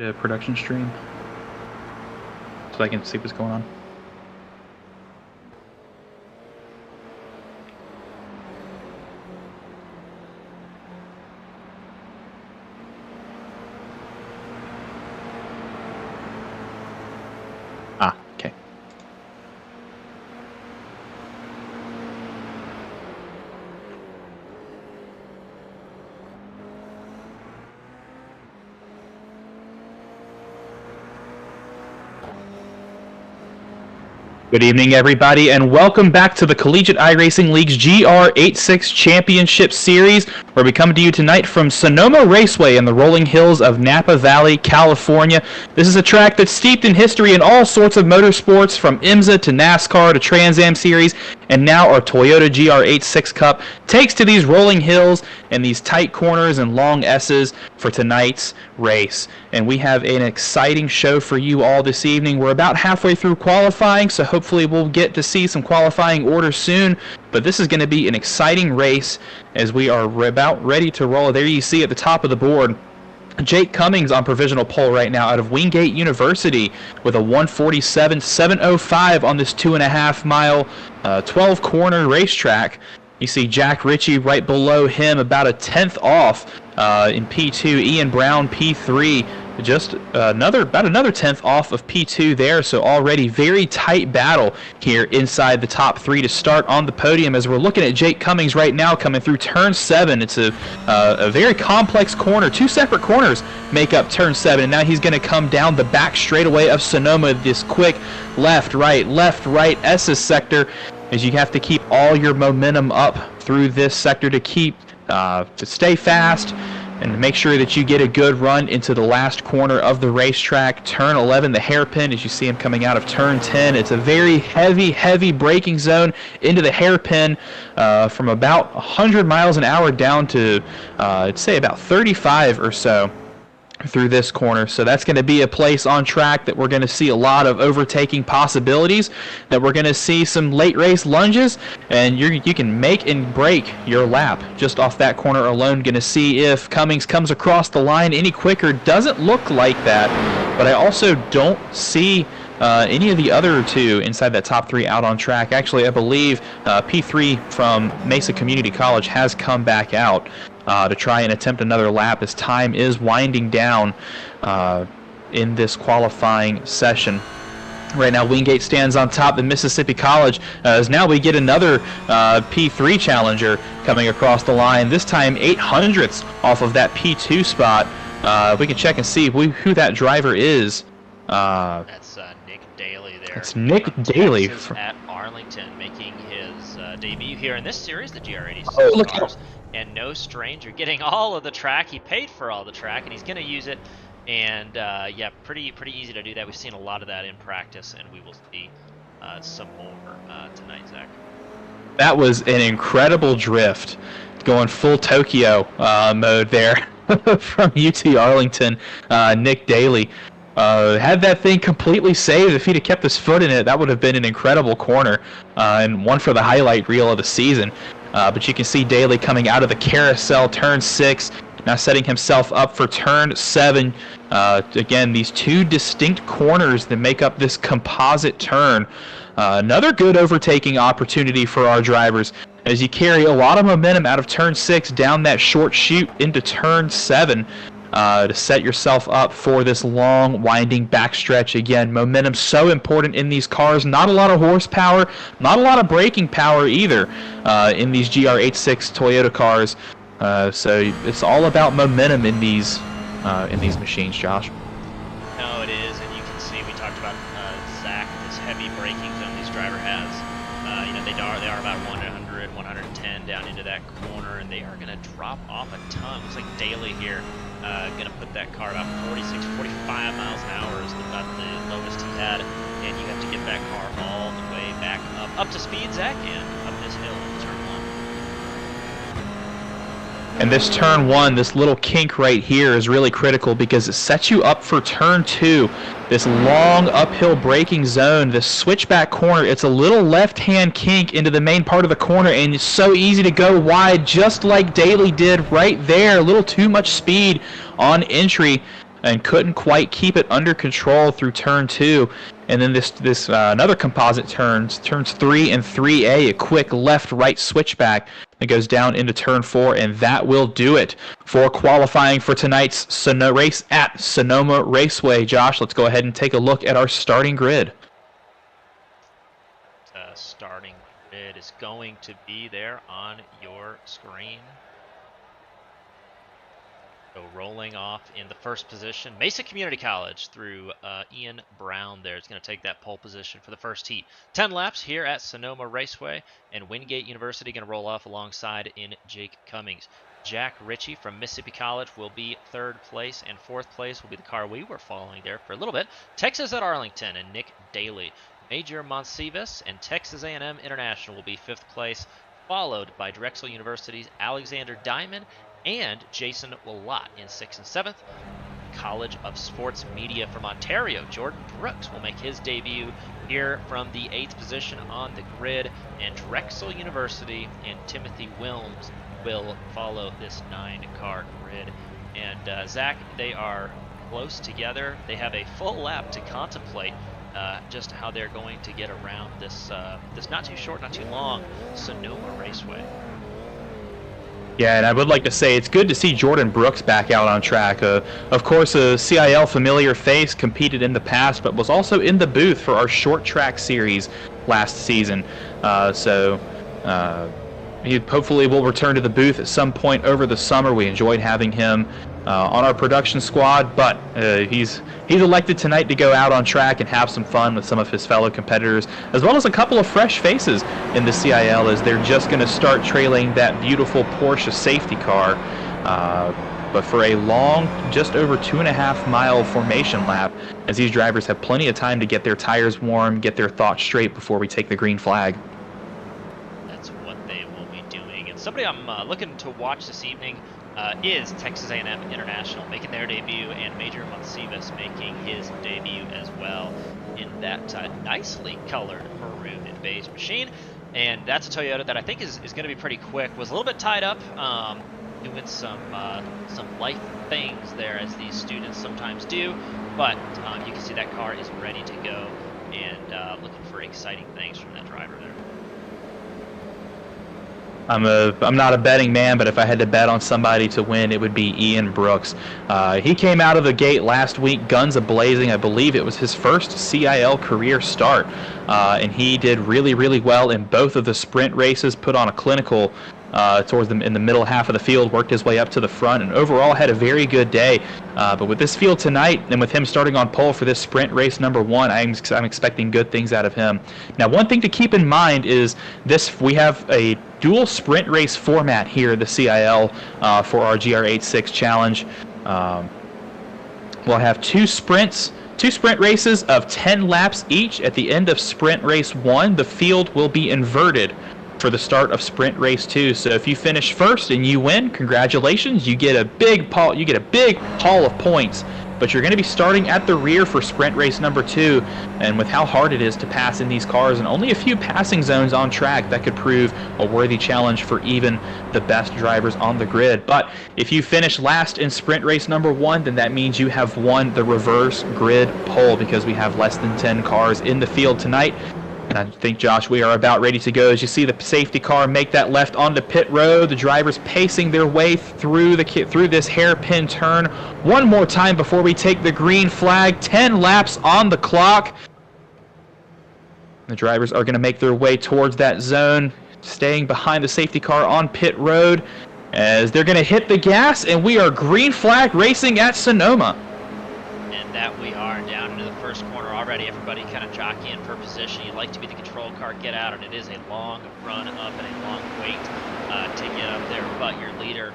the production stream so I can see what's going on. Ah, okay. Good evening, everybody, and welcome back to the Collegiate iRacing League's GR86 Championship Series, where we come to you tonight from Sonoma Raceway in the rolling hills of Napa Valley, California. This is a track that's steeped in history in all sorts of motorsports, from IMSA to NASCAR to Trans Am Series, and now our Toyota GR86 Cup takes to these rolling hills and these tight corners and long S's for tonight's race. And we have an exciting show for you all this evening. We're about halfway through qualifying, so hopefully we'll get to see some qualifying orders soon. But this is going to be an exciting race as we are about ready to roll. There you see at the top of the board, Jake Cummings on provisional pole right now out of Wingate University with a 1:47.705 on this 2.5 mile 12 corner racetrack. You see Jack Ritchie right below him, about a 10th off in P2. Ian Brown P3, just about another 10th off of P2 there. So already very tight battle here inside the top three to start on the podium, as we're looking at Jake Cummings right now coming through turn 7. It's a very complex corner. Two separate corners make up turn 7, and now he's going to come down the back straightaway of Sonoma, this quick left, right, S's sector, as you have to keep all your momentum up through this sector to keep to stay fast and to make sure that you get a good run into the last corner of the racetrack. Turn 11, the hairpin, as you see him coming out of turn 10. It's a very heavy braking zone into the hairpin from about 100 miles an hour down to, I'd say, about 35 or so through this corner. So that's going to be a place on track that we're going to see a lot of overtaking possibilities, that we're going to see some late race lunges, and you can make and break your lap just off that corner alone. Going to see if Cummings comes across the line any quicker. Doesn't look like that, but I also don't see any of the other two inside that top three out on track. Actually, I believe P3 from Mesa Community College has come back out to try and attempt another lap as time is winding down in this qualifying session. Right now, Wingate stands on top. The Mississippi College, as now we get another P3 challenger coming across the line, this time 800ths off of that P2 spot. We can check and see who that driver is. That's Nick Daly there. It's Nick Daly at Arlington, making his debut here in this series, the GR86 Oh, look cars. And no stranger, getting all of the track. He paid for all the track, and he's going to use it. And yeah, pretty easy to do that. We've seen a lot of that in practice, and we will see some more tonight, Zach. That was an incredible drift, going full Tokyo mode there from UT Arlington. Nick Daly had that thing completely saved. If he'd have kept his foot in it, that would have been an incredible corner and one for the highlight reel of the season. But you can see Daly coming out of the carousel, turn 6, now setting himself up for turn 7. Again, these two distinct corners that make up this composite turn. Another good overtaking opportunity for our drivers, as you carry a lot of momentum out of turn 6 down that short chute into turn 7. To set yourself up for this long, winding backstretch. Again, momentum so important in these cars. Not a lot of horsepower, not a lot of braking power either in these GR86 Toyota cars. So it's all about momentum in these machines, Josh. No, it is, and you can see we talked about Zach, this heavy braking zone this driver has. You know, they are about 100, 110 down into that corner, and they are going to drop off a ton. Looks like Daly here. Going to put that car about 46, 45 miles an hour is about the lowest he had, and you have to get that car all the way back up to speed, Zach, and up this hill in turn 1. And this turn 1, this little kink right here is really critical because it sets you up for turn 2. This long uphill braking zone, this switchback corner, it's a little left-hand kink into the main part of the corner, and it's so easy to go wide, just like Daly did right there. A little too much speed on entry and couldn't quite keep it under control through turn 2. And then this another composite turns 3 and 3A, a quick left-right switchback that goes down into turn 4, and that will do it for qualifying for tonight's race at Sonoma Raceway. Josh, let's go ahead and take a look at our starting grid. Starting grid is going to be there on your screen. So rolling off in the first position, Mesa Community College through Ian Brown there is going to take that pole position for the first heat. 10 laps here at Sonoma Raceway, and Wingate University going to roll off alongside in Jake Cummings. Jack Ritchie from Mississippi College will be 3rd place, and 4th place will be the car we were following there for a little bit. Texas at Arlington and Nick Daly. Major Monsivas and Texas A&M International will be 5th place, followed by Drexel University's Alexander Diamond and Jason Willott in 6th and 7th. College of Sports Media from Ontario, Jordan Brooks will make his debut here from the 8th position on the grid, and Drexel University and Timothy Wilms will follow this 9-car grid. And Zach, they are close together. They have a full lap to contemplate just how they're going to get around this this not too short, not too long Sonoma Raceway. Yeah, and I would like to say it's good to see Jordan Brooks back out on track. Of course, a CIL familiar face, competed in the past, but was also in the booth for our short track series last season. He hopefully will return to the booth at some point over the summer. We enjoyed having him on our production squad, but he's elected tonight to go out on track and have some fun with some of his fellow competitors, as well as a couple of fresh faces in the CIL, as they're just going to start trailing that beautiful Porsche safety car, but for a long, just over 2.5-mile formation lap, as these drivers have plenty of time to get their tires warm, get their thoughts straight before we take the green flag. That's what they will be doing. And somebody I'm looking to watch this evening is Texas A&M International making their debut, and Major Monsivas making his debut as well in that nicely colored maroon and beige machine. And that's a Toyota that I think is going to be pretty quick. Was a little bit tied up doing some life things there, as these students sometimes do, but you can see that car is ready to go, and looking for exciting things from that driver there. I'm not a betting man, but if I had to bet on somebody to win, it would be Ian Brooks. He came out of the gate last week, guns a-blazing. I believe it was his first CIL career start, and he did really, really well in both of the sprint races, put on a clinical towards them in the middle half of the field, worked his way up to the front, and overall had a very good day. But with this field tonight, and with him starting on pole for this sprint race number 1, I'm expecting good things out of him. Now, one thing to keep in mind is we have a dual sprint race format here at the CIL for our GR86 challenge. We'll have two sprint races of 10 laps each. At the end of sprint race 1, the field will be inverted for the start of sprint race 2. So if you finish first and you win, congratulations, you get a big haul of points. But you're going to be starting at the rear for sprint race number 2, and with how hard it is to pass in these cars and only a few passing zones on track, that could prove a worthy challenge for even the best drivers on the grid. But if you finish last in sprint race number 1, then that means you have won the reverse grid pole, because we have less than 10 cars in the field tonight. And I think, Josh, we are about ready to go. As you see the safety car make that left onto pit road, the drivers pacing their way through this hairpin turn. One more time before we take the green flag. 10 laps on the clock. The drivers are going to make their way towards that zone, staying behind the safety car on pit road, as they're going to hit the gas, and we are green flag racing at Sonoma. And that we are down into the first corner already. Everybody kind of jockeying for position. You'd like to be the control car, get out, and it is a long run up and a long wait to get up there. But your leader,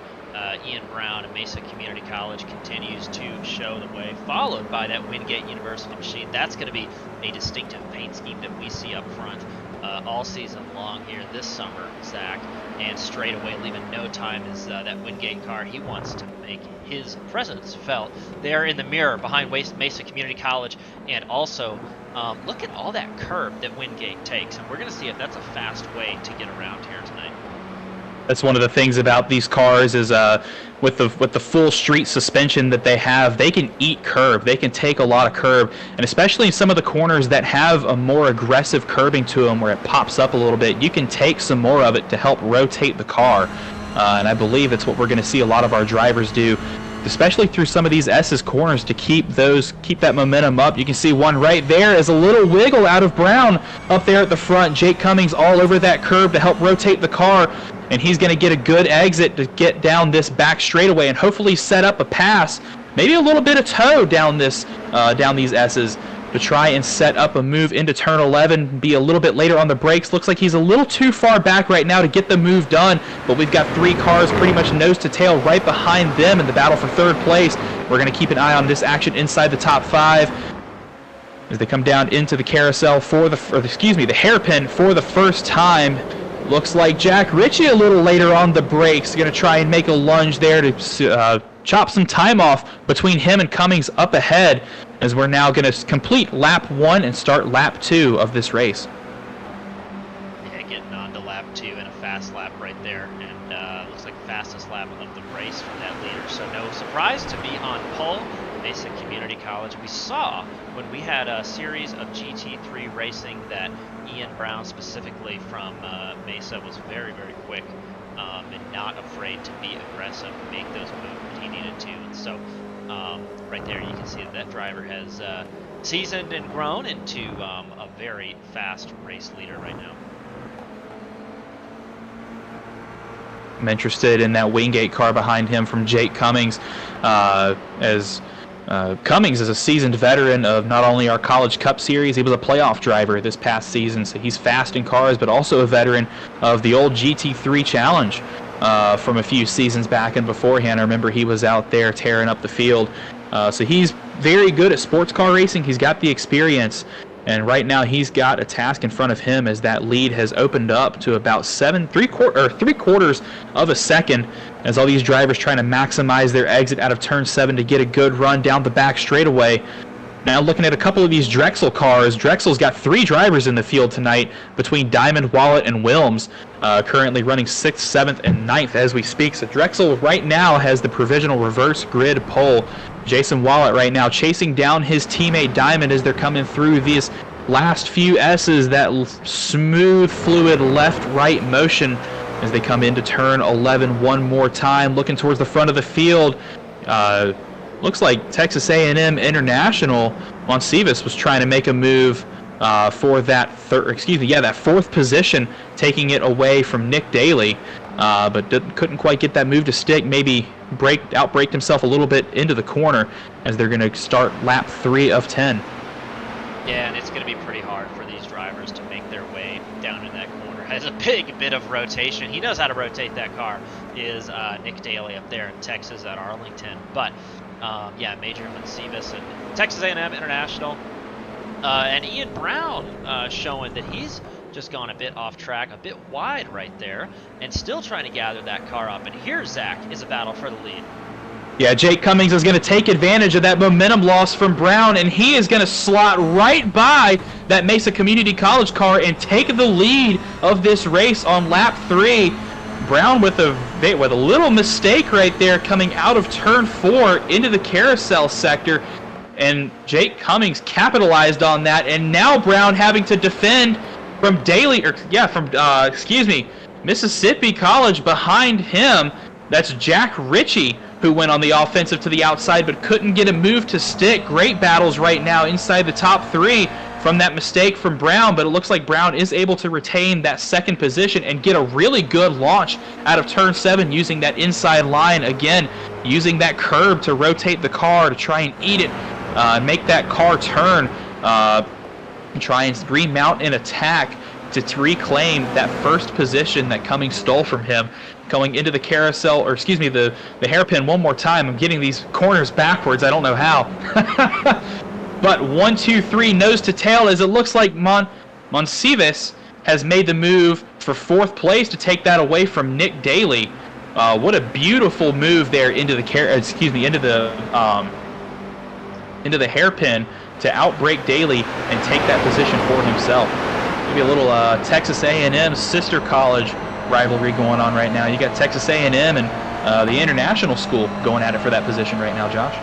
Ian Brown of Mesa Community College, continues to show the way, followed by that Wingate University machine. That's going to be a distinctive paint scheme that we see up front all season long here this summer, Zach. And straight away, leaving no time, is that Wingate car. He wants to make his presence felt there in the mirror behind Mesa Community College. And also, look at all that curve that Wingate takes. And we're going to see if that's a fast way to get around here tonight. That's one of the things about these cars is with the full street suspension that they have, they can eat curb. They can take a lot of curb, and especially in some of the corners that have a more aggressive curbing to them where it pops up a little bit, you can take some more of it to help rotate the car. And I believe it's what we're going to see a lot of our drivers do, especially through some of these S's corners, to keep that momentum up. You can see one right there is a little wiggle out of Brown up there at the front. Jake Cummings all over that curb to help rotate the car, and he's going to get a good exit to get down this back straightaway and hopefully set up a pass, maybe a little bit of toe down these S's, to try and set up a move into turn 11, be a little bit later on the brakes. Looks like he's a little too far back right now to get the move done, but we've got 3 cars pretty much nose to tail right behind them in the battle for 3rd place. We're going to keep an eye on this action inside the top 5 as they come down into the carousel the hairpin for the first time. Looks like Jack Ritchie a little later on the brakes, going to try and make a lunge there to chop some time off between him and Cummings up ahead, as we're now going to complete lap 1 and start lap 2 of this race. Yeah, getting on to lap 2 in a fast lap right there, and looks like the fastest lap of the race from that leader. So no surprise to be on pole. Mesa Community College. We saw when we had a series of GT3 racing that Ian Brown specifically from Mesa was very, very quick and not afraid to be aggressive, make those moves that he needed to. And so right there you can see that driver has seasoned and grown into a very fast race leader right now. I'm interested in that Wingate car behind him from Jake Cummings, as Cummings is a seasoned veteran of not only our College Cup Series, he was a playoff driver this past season, so he's fast in cars, but also a veteran of the old GT3 Challenge from a few seasons back and beforehand. I remember he was out there tearing up the field. So he's very good at sports car racing. He's got the experience, and right now he's got a task in front of him as that lead has opened up to about 3/4 of a second, as all these drivers trying to maximize their exit out of turn 7 to get a good run down the back straightaway. Now looking at a couple of these Drexel cars, Drexel's got 3 drivers in the field tonight between Diamond, Wallet, and Wilms, currently running 6th, 7th, and 9th as we speak. So Drexel right now has the provisional reverse grid pole. Jason Wallet right now chasing down his teammate Diamond as they're coming through these last few S's, that smooth, fluid left-right motion as they come into turn 11 one more time, looking towards the front of the field. Looks like Texas A&M International Monsivas was trying to make a move for that that 4th position, taking it away from Nick Daly, but couldn't quite get that move to stick. Maybe outbraked himself a little bit into the corner as they're going to start lap 3 of 10. Yeah, and it's going to be pretty hard for these drivers to make their way down in that corner. Has a big bit of rotation. He knows how to rotate that car, is Nick Daly up there in Texas at Arlington. But yeah, Major Monsivas and Texas A&M International. And Ian Brown showing that he's just gone a bit off track, a bit wide right there, and still trying to gather that car up. And here, Zach, is a battle for the lead. Yeah, Jake Cummings is going to take advantage of that momentum loss from Brown, and he is going to slot right by that Mesa Community College car and take the lead of this race on lap 3. Brown with a little mistake right there coming out of turn 4 into the carousel sector, and Jake Cummings capitalized on that, and now Brown having to defend from Mississippi College behind him. That's Jack Ritchie, who went on the offensive to the outside but couldn't get a move to stick. Great battles right now inside the top 3 from that mistake from Brown, but it looks like Brown is able to retain that 2nd position and get a really good launch out of turn 7 using that inside line again, using that curb to rotate the car to try and eat it, make that car turn, and try and remount an attack to reclaim that 1st position that Cummings stole from him. Going into the carousel, the hairpin one more time. I'm getting these corners backwards. I don't know how. But 1, 2, 3, nose to tail, as it looks like Monsivas has made the move for 4th place to take that away from Nick Daly. What a beautiful move there into the hairpin to outbrake Daly and take that position for himself. Maybe a little Texas A&M sister college rivalry going on right now. You got Texas A&M and the international school going at it for that position right now, Josh.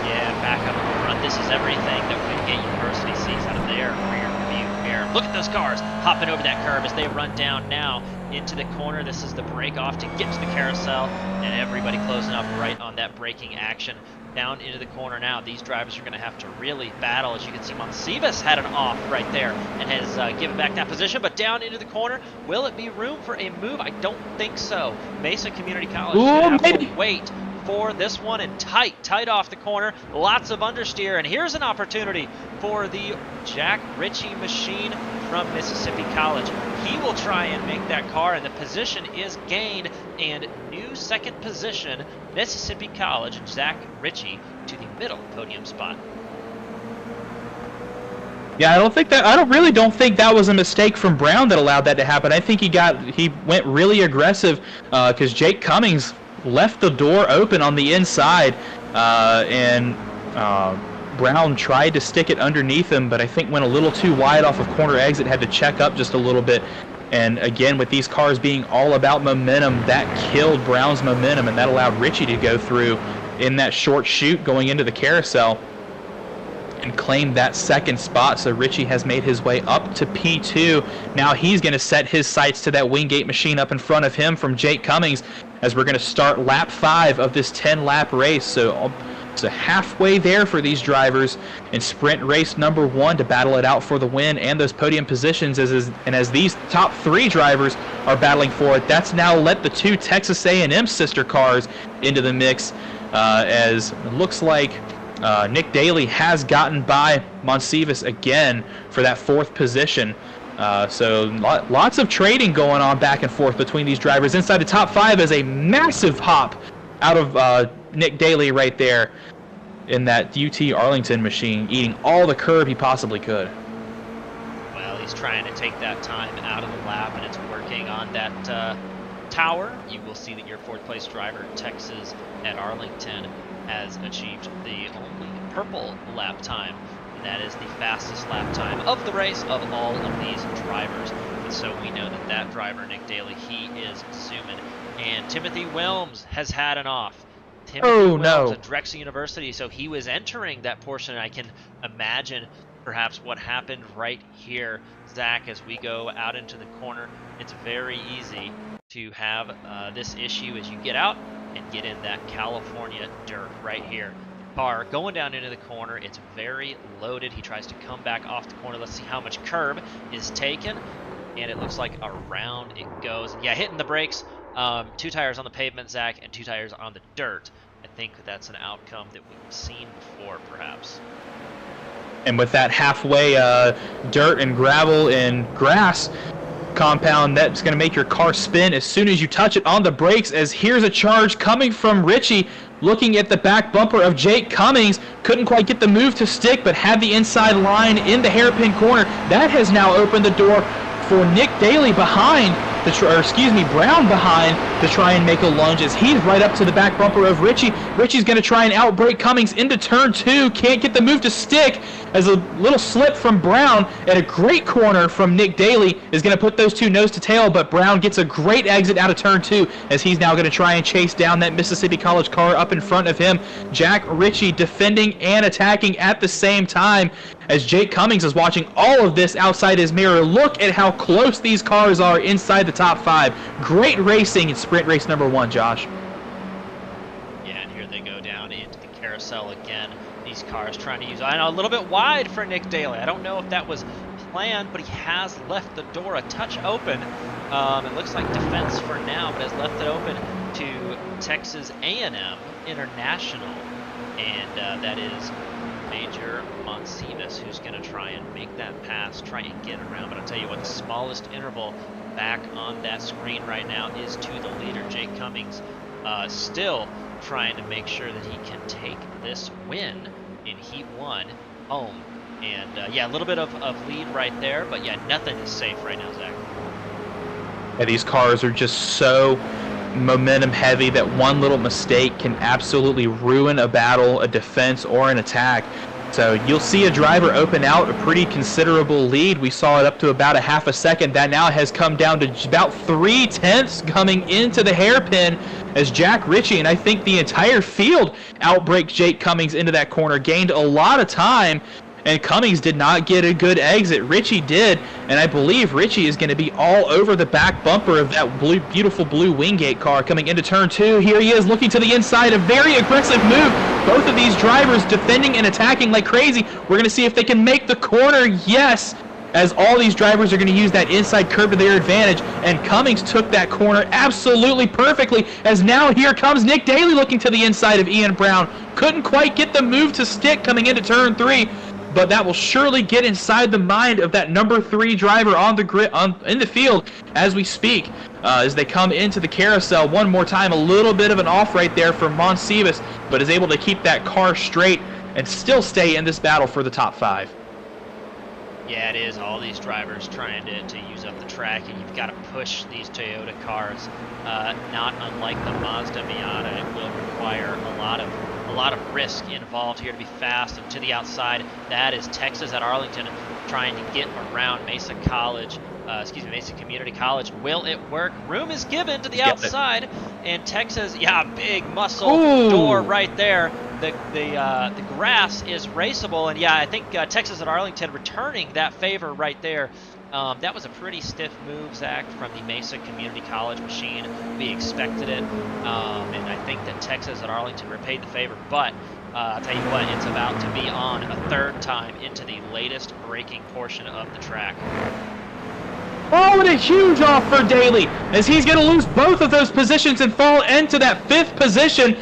Yeah, back up in the front. This is everything that Wingate University sees out of their rear view mirror. Look at those cars hopping over that curb as they run down now into the corner. This is the break off to get to the carousel, and everybody closing up right on that braking action. Down into the corner now. These drivers are going to have to really battle. As you can see, Monsivas had an off right there and has given back that position, but down into the corner. Will it be room for a move? I don't think so. Mesa Community College is going to have to wait for this one, and tight off the corner. Lots of understeer, and here's an opportunity for the Jack Ritchie machine from Mississippi College. He will try and make that car, and the position is gained, and new second position, Mississippi College, Zach Ritchie to the middle podium spot. Yeah, I really don't think that was a mistake from Brown that allowed that to happen. I think he went really aggressive because Jake Cummings left the door open on the inside, and Brown tried to stick it underneath him, but I think went a little too wide off of corner exit, had to check up just a little bit. And again, with these cars being all about momentum, that killed Brown's momentum, and that allowed Ritchie to go through in that short chute going into the carousel and claim that second spot. So Ritchie has made his way up to P2. Now he's going to set his sights to that Wingate machine up in front of him from Jake Cummings as we're going to start lap 5 of this 10-lap race. So halfway there for these drivers in sprint race number 1 to battle it out for the win and those podium positions. As these top 3 drivers are battling for it, that's now let the 2 Texas A&M sister cars into the mix, as it looks like Nick Daly has gotten by Monsivas again for that 4th position. So lots of trading going on back and forth between these drivers. Inside the top 5 is a massive hop out of Nick Daly right there in that UT Arlington machine, eating all the curb he possibly could. Well, he's trying to take that time out of the lap, and it's working on that tower. You will see that your 4th place driver, Texas at Arlington, has achieved the only purple lap time. And that is the fastest lap time of the race of all of these drivers. And so we know that driver, Nick Daly, he is zooming. And Timothy Wilms has had an off. Timothy Wilms at Drexel University, so he was entering that portion, and I can imagine perhaps what happened right here. Zach, as we go out into the corner, it's very easy to have this issue as you get out and get in that California dirt right here. Car going down into the corner, it's very loaded. He tries to come back off the corner. Let's see how much curb is taken, and it looks like around it goes. Yeah, hitting the brakes. 2 tires on the pavement, Zach, and 2 tires on the dirt. I think that's an outcome that we've seen before, perhaps. And with that halfway dirt and gravel and grass compound, that's going to make your car spin as soon as you touch it on the brakes, as here's a charge coming from Ritchie, looking at the back bumper of Jake Cummings. Couldn't quite get the move to stick, but had the inside line in the hairpin corner. That has now opened the door for Nick Daly behind, Brown behind, to try and make a lunge as he's right up to the back bumper of Ritchie. Ritchie's going to try and outbrake Cummings into turn 2. Can't get the move to stick as a little slip from Brown, and a great corner from Nick Daly is going to put those 2 nose to tail, but Brown gets a great exit out of turn 2 as he's now going to try and chase down that Mississippi College car up in front of him. Jack Ritchie defending and attacking at the same time as Jake Cummings is watching all of this outside his mirror. Look at how close these cars are inside the top 5. Great racing in sprint race number 1, Josh. Yeah, and here they go down into the carousel again. These cars trying to use, I know, a little bit wide for Nick Daly. I don't know if that was planned, but he has left the door a touch open. It looks like defense for now, but has left it open to Texas A&M International, and that is Major Monsivas, who's going to try and make that pass, try and get around. But I'll tell you what, the smallest interval back on that screen right now is to the leader, Jake Cummings, still trying to make sure that he can take this win in Heat 1 home. And yeah, a little bit of lead right there, but yeah, nothing is safe right now, Zach. Yeah, these cars are just so momentum heavy that one little mistake can absolutely ruin a battle, a defense, or an attack. So you'll see a driver open out a pretty considerable lead. We saw it up to about a half a second. That now has come down to about 3/10 coming into the hairpin as Jack Ritchie, and I think the entire field, outbraked Jake Cummings into that corner, gained a lot of time, and Cummings did not get a good exit. Ritchie did, and I believe Ritchie is going to be all over the back bumper of that beautiful blue Wingate car coming into turn 2. Here he is looking to the inside, a very aggressive move. Both of these drivers defending and attacking like crazy. We're going to see if they can make the corner. Yes, as all these drivers are going to use that inside curve to their advantage, and Cummings took that corner absolutely perfectly, as now here comes Nick Daly looking to the inside of Ian Brown. Couldn't quite get the move to stick coming into turn 3, but that will surely get inside the mind of that number 3 driver on the grid, in the field as we speak, as they come into the carousel one more time. A little bit of an off right there for Monsivas, but is able to keep that car straight and still stay in this battle for the top 5. Yeah, it is. All these drivers trying to use up the track, and you've got to push these Toyota cars. Not unlike the Mazda Miata, it will require a lot of risk involved here to be fast and to the outside. That is Texas at Arlington trying to get around Mesa Community College. Will it work? Room is given to the outside, and Texas, yeah, big muscle door right there. The grass is raceable, and yeah, I think Texas at Arlington returning that favor right there. That was a pretty stiff move, Zach, from the Mesa Community College machine. We expected it, and I think that Texas at Arlington repaid the favor, but I'll tell you what, it's about to be on a 3rd time into the latest braking portion of the track. Oh, and a huge off for Daly, as he's going to lose both of those positions and fall into that 5th position,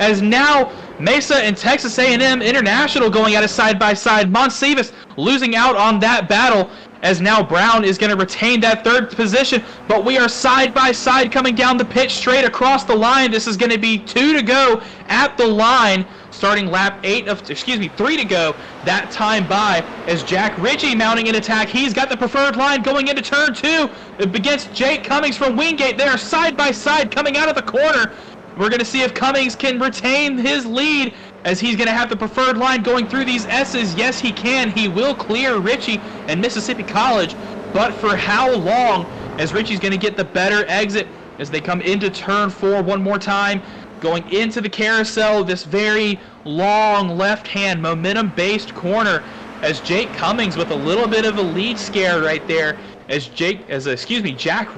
as now Mesa and Texas A&M International going at it side by side. Monsivas losing out on that battle, as now Brown is going to retain that 3rd position, but we are side by side coming down the pit straight across the line. This is going to be 2 to go at the line, starting lap 3 to go that time by, as Jack Ritchie mounting an attack. He's got the preferred line going into turn 2 against Jake Cummings from Wingate. They are side by side coming out of the corner. We're going to see if Cummings can retain his lead, as he's going to have the preferred line going through these S's. Yes, he can. He will clear Ritchie and Mississippi College, but for how long, as Ritchie's going to get the better exit as they come into turn 4 one more time, going into the carousel, this very long left-hand momentum-based corner, as Jake Cummings with a little bit of a lead scare right there, as Jack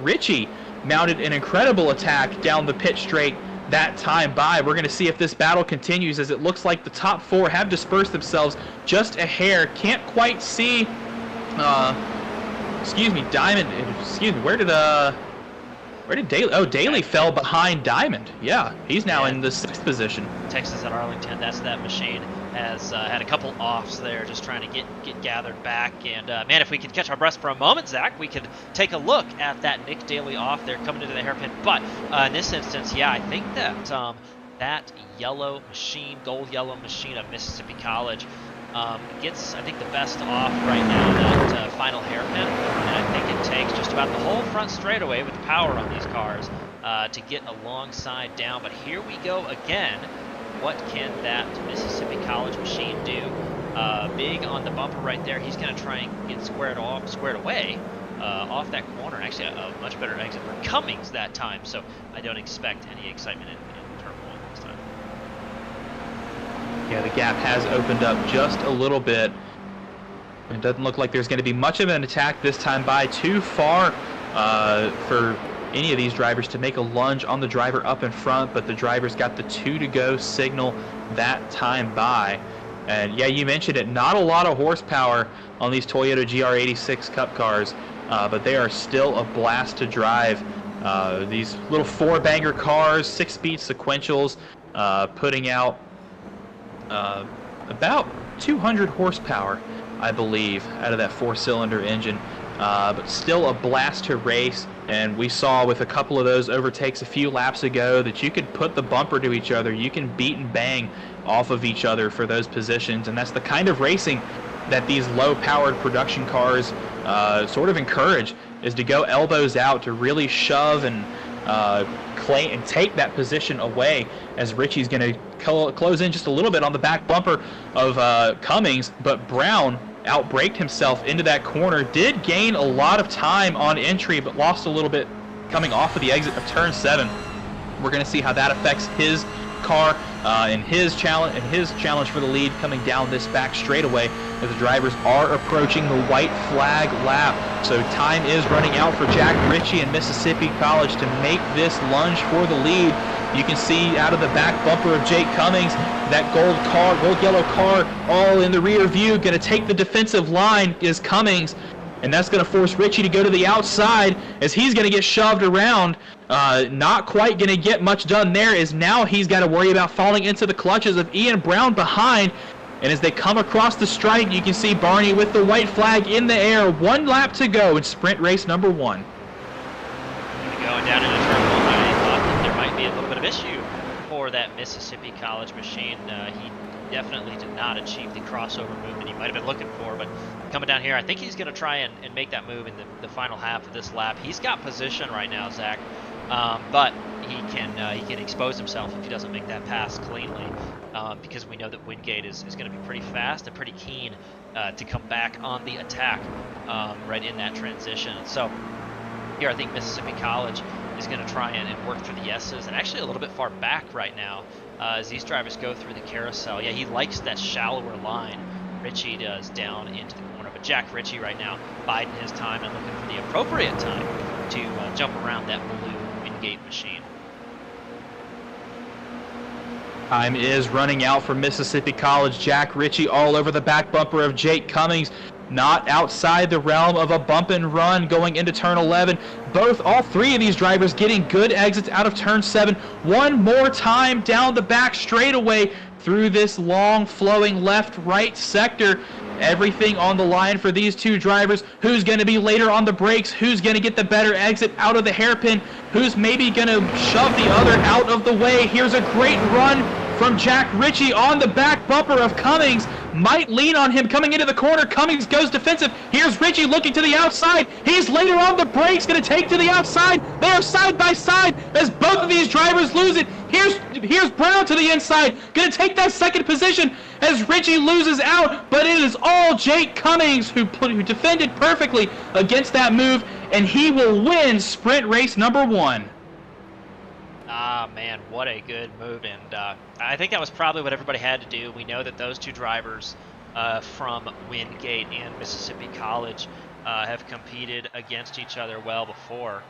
Ritchie mounted an incredible attack down the pit straight that time by. We're going to see if this battle continues, as it looks like the top 4 have dispersed themselves just a hair. Can't quite see Diamond, where did Daly? Oh, Daly fell behind Diamond. Yeah, he's now in the 6th position. Texas at Arlington, that's that machine, has had a couple offs there, just trying to get gathered back. And man, if we could catch our breath for a moment, Zach, we could take a look at that Nick Daly off there coming into the hairpin. But in this instance, yeah, I think that that yellow machine, gold yellow machine of Mississippi College gets, I think, the best off right now, that final hairpin. And I think it takes just about the whole front straightaway with the power on these cars to get alongside down. But here we go again. What can that Mississippi College machine do? Big on the bumper right there. He's going to try and get squared away off that corner. Actually, a much better exit for Cummings that time. So I don't expect any excitement in turn 1 this time. Yeah, the gap has opened up just a little bit. It doesn't look like there's going to be much of an attack this time by. Too far for any of these drivers to make a lunge on the driver up in front, but the driver's got the 2 to go signal that time by. And yeah, you mentioned it, not a lot of horsepower on these Toyota GR86 Cup cars, but they are still a blast to drive. These little 4-banger cars, 6-speed sequentials, putting out about 200 horsepower, I believe, out of that 4-cylinder engine. But still a blast to race, and we saw with a couple of those overtakes a few laps ago that you could put the bumper to each other. You can beat and bang off of each other for those positions, and that's the kind of racing that these low-powered production cars sort of encourage, is to go elbows out, to really shove and claim and take that position away, as Ritchie's going to close in just a little bit on the back bumper of Cummings, but Brown outbraked himself into that corner, did gain a lot of time on entry, but lost a little bit coming off of the exit of turn 7. We're going to see how that affects his car and his challenge for the lead coming down this back straightaway as the drivers are approaching the white flag lap. So time is running out for Jack Ritchie and Mississippi College to make this lunge for the lead. You can see out of the back bumper of Jake Cummings, that gold yellow car all in the rear view. Going to take the defensive line is Cummings, and that's going to force Ritchie to go to the outside as he's going to get shoved around. Not quite going to get much done there, as now he's got to worry about falling into the clutches of Ian Brown behind. And as they come across the stripe, you can see Barney with the white flag in the air. 1 lap to go in sprint race number 1. Going down into turn 1, I thought that there might be a little bit of issue for that Mississippi College machine. He definitely did not achieve the crossover move that he might have been looking for, but coming down here, I think he's going to try and make that move in the final half of this lap. He's got position right now, Zach, but he can expose himself if he doesn't make that pass cleanly, because we know that Wingate is going to be pretty fast and pretty keen to come back on the attack right in that transition. So here I think Mississippi College is going to try and work through the S's, and actually a little bit far back right now as these drivers go through the carousel. Yeah, he likes that shallower line. Ritchie does down into the corner, but Jack Ritchie right now biding his time and looking for the appropriate time to jump around that blue Wingate machine. Time is running out for Mississippi College. Jack Ritchie all over the back bumper of Jake Cummings. Not outside the realm of a bump and run going into turn 11. All three of these drivers getting good exits out of turn 7. One more time down the back straightaway through this long flowing left-right sector. Everything on the line for these two drivers. Who's going to be later on the brakes? Who's going to get the better exit out of the hairpin? Who's maybe going to shove the other out of the way? Here's a great run from Jack Ritchie on the back bumper of Cummings. Might lean on him coming into the corner. Cummings goes defensive. Here's Ritchie looking to the outside. He's later on the brakes, going to take to the outside. They are side by side as both of these drivers lose it. Here's Brown to the inside, going to take that second position as Ritchie loses out, but it is all Jake Cummings who defended perfectly against that move, and he will win sprint race number 1. Ah, man, what a good move, and I think that was probably what everybody had to do. We know that those two drivers from Wingate and Mississippi College have competed against each other well before,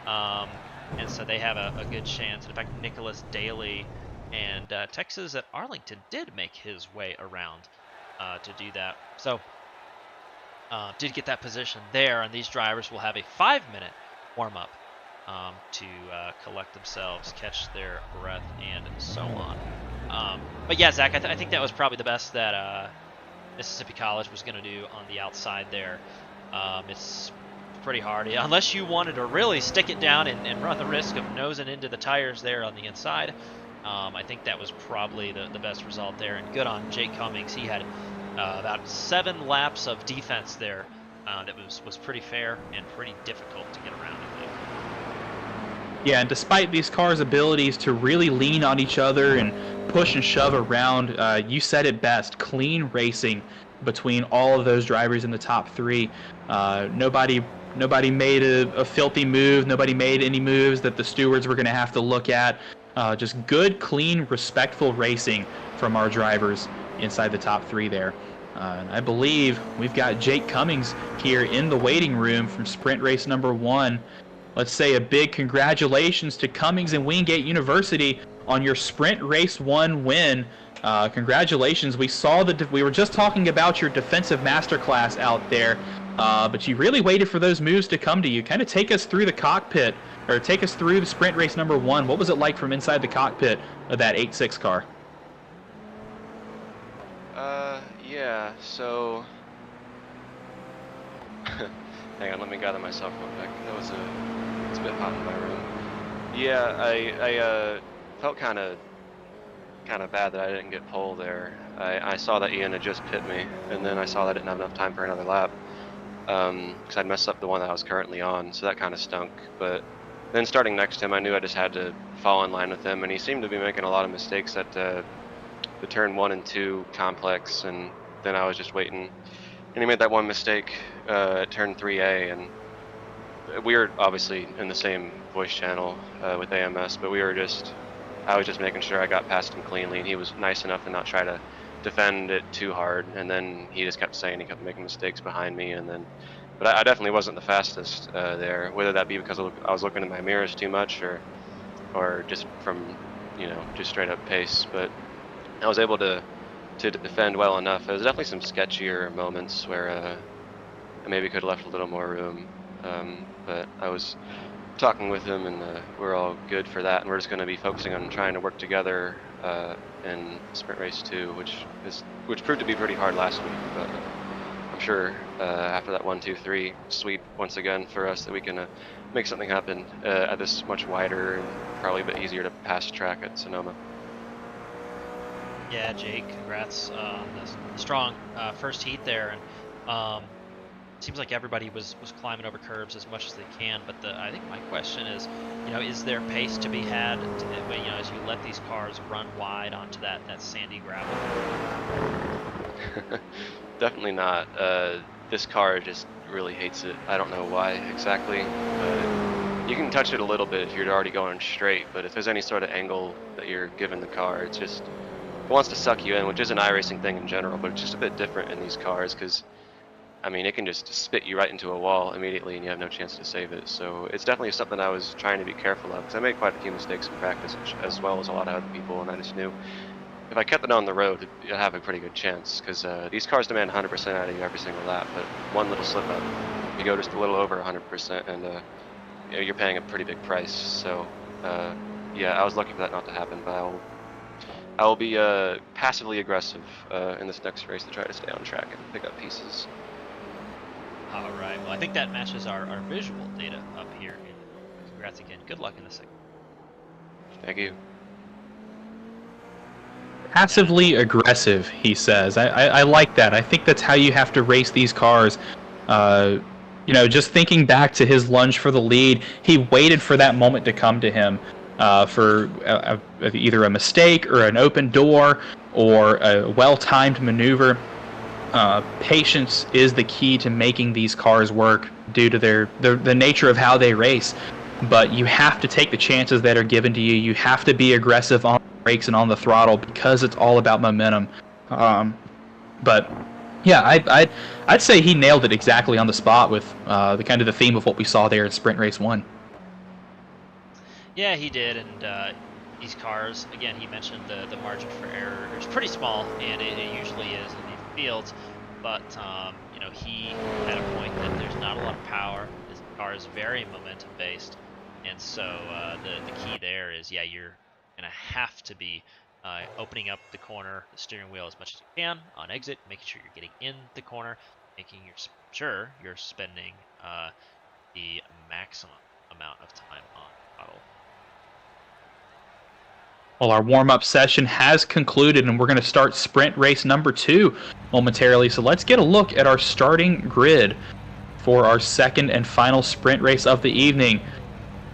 and so they have a good chance. In fact, Nicholas Daly and Texas at Arlington did make his way around to do that. So did get that position there, and these drivers will have a 5-minute warm-up to collect themselves, catch their breath, and so on. But yeah, Zach, I think that was probably the best that Mississippi College was going to do on the outside there. It's pretty hard, unless you wanted to really stick it down and run the risk of nosing into the tires there on the inside. I think that was probably the best result there, and good on Jake Cummings. He had about 7 laps of defense there that was pretty fair and pretty difficult to get around, I think. Yeah, and despite these cars' abilities to really lean on each other and push and shove around, you said it best, clean racing between all of those drivers in the top 3. Nobody made a filthy move. Nobody made any moves that the stewards were going to have to look at. Just good, clean, respectful racing from our drivers inside the top 3 there. I believe we've got Jake Cummings here in the waiting room from sprint race number 1. Let's say a big congratulations to Cummings and Wingate University on your sprint race 1 win. Congratulations. We were just talking about your defensive masterclass out there, but you really waited for those moves to come to you. Kind of take us through the cockpit, or take us through the sprint race number 1. What was it like from inside the cockpit of that 8.6 car? Yeah, so hang on, let me gather myself real quick. It's a bit hot in my room. Yeah, I felt kind of bad that I didn't get pole there. I saw that Ian had just pit me, and then I saw that I didn't have enough time for another lap because I'd messed up the one that I was currently on, so that kind of stunk. But then starting next to him, I knew I just had to fall in line with him, and he seemed to be making a lot of mistakes that the turn 1 and 2 complex, and then I was just waiting. And he made that one mistake at turn 3A, and we were obviously in the same voice channel with AMS, but I was just making sure I got past him cleanly, and he was nice enough to not try to defend it too hard. And then he just kept saying he kept making mistakes behind me, but I definitely wasn't the fastest there, whether that be because I was looking in my mirrors too much or just from, just straight up pace. But I was able to defend well enough. There was definitely some sketchier moments where I maybe could have left a little more room, but I was talking with him, and we're all good for that, and we're just going to be focusing on trying to work together in Sprint Race 2, which proved to be pretty hard last week, but I'm sure after that 1-2-3 sweep once again for us that we can make something happen at this much wider and probably a bit easier to pass track at Sonoma. Yeah, Jake, congrats on the strong first heat there, and seems like everybody was climbing over curbs as much as they can. But I think my question is there pace to be had as you let these cars run wide onto that sandy gravel? Definitely not. This car just really hates it. I don't know why exactly. You can touch it a little bit if you're already going straight, but if there's any sort of angle that you're giving the car, it wants to suck you in, which is an iRacing thing in general, but it's just a bit different in these cars because, it can just spit you right into a wall immediately and you have no chance to save it. So it's definitely something I was trying to be careful of, because I made quite a few mistakes in practice as well as a lot of other people, and I just knew if I kept it on the road, I'd have a pretty good chance, because these cars demand 100% out of you every single lap, but one little slip up, you go just a little over 100%, and you're paying a pretty big price. So yeah, I was lucky for that not to happen, but I will be passively aggressive in this next race to try to stay on track and pick up pieces. All right. Well, I think that matches our visual data up here. Congrats again. Good luck in the second. Thank you. Passively aggressive, he says. I like that. I think that's how you have to race these cars. Just thinking back to his lunge for the lead, he waited for that moment to come to him for either a mistake or an open door or a well-timed maneuver. Patience is the key to making these cars work due to the nature of how they race. But you have to take the chances that are given to you. You have to be aggressive on the brakes and on the throttle because it's all about momentum. But yeah, I'd say he nailed it exactly on the spot with the theme of what we saw there in Sprint Race 1. Yeah, he did, and these cars, again, he mentioned the margin for error is pretty small, and it usually is in these fields, but he had a point that there's not a lot of power. This car is very momentum based, and so the key there is, yeah, you're gonna have to be opening up the corner, the steering wheel as much as you can on exit, making sure you're getting in the corner, making sure you're spending the maximum amount of time on throttle. Well, our warm-up session has concluded, and we're going to start sprint race number 2 momentarily. So let's get a look at our starting grid for our second and final sprint race of the evening.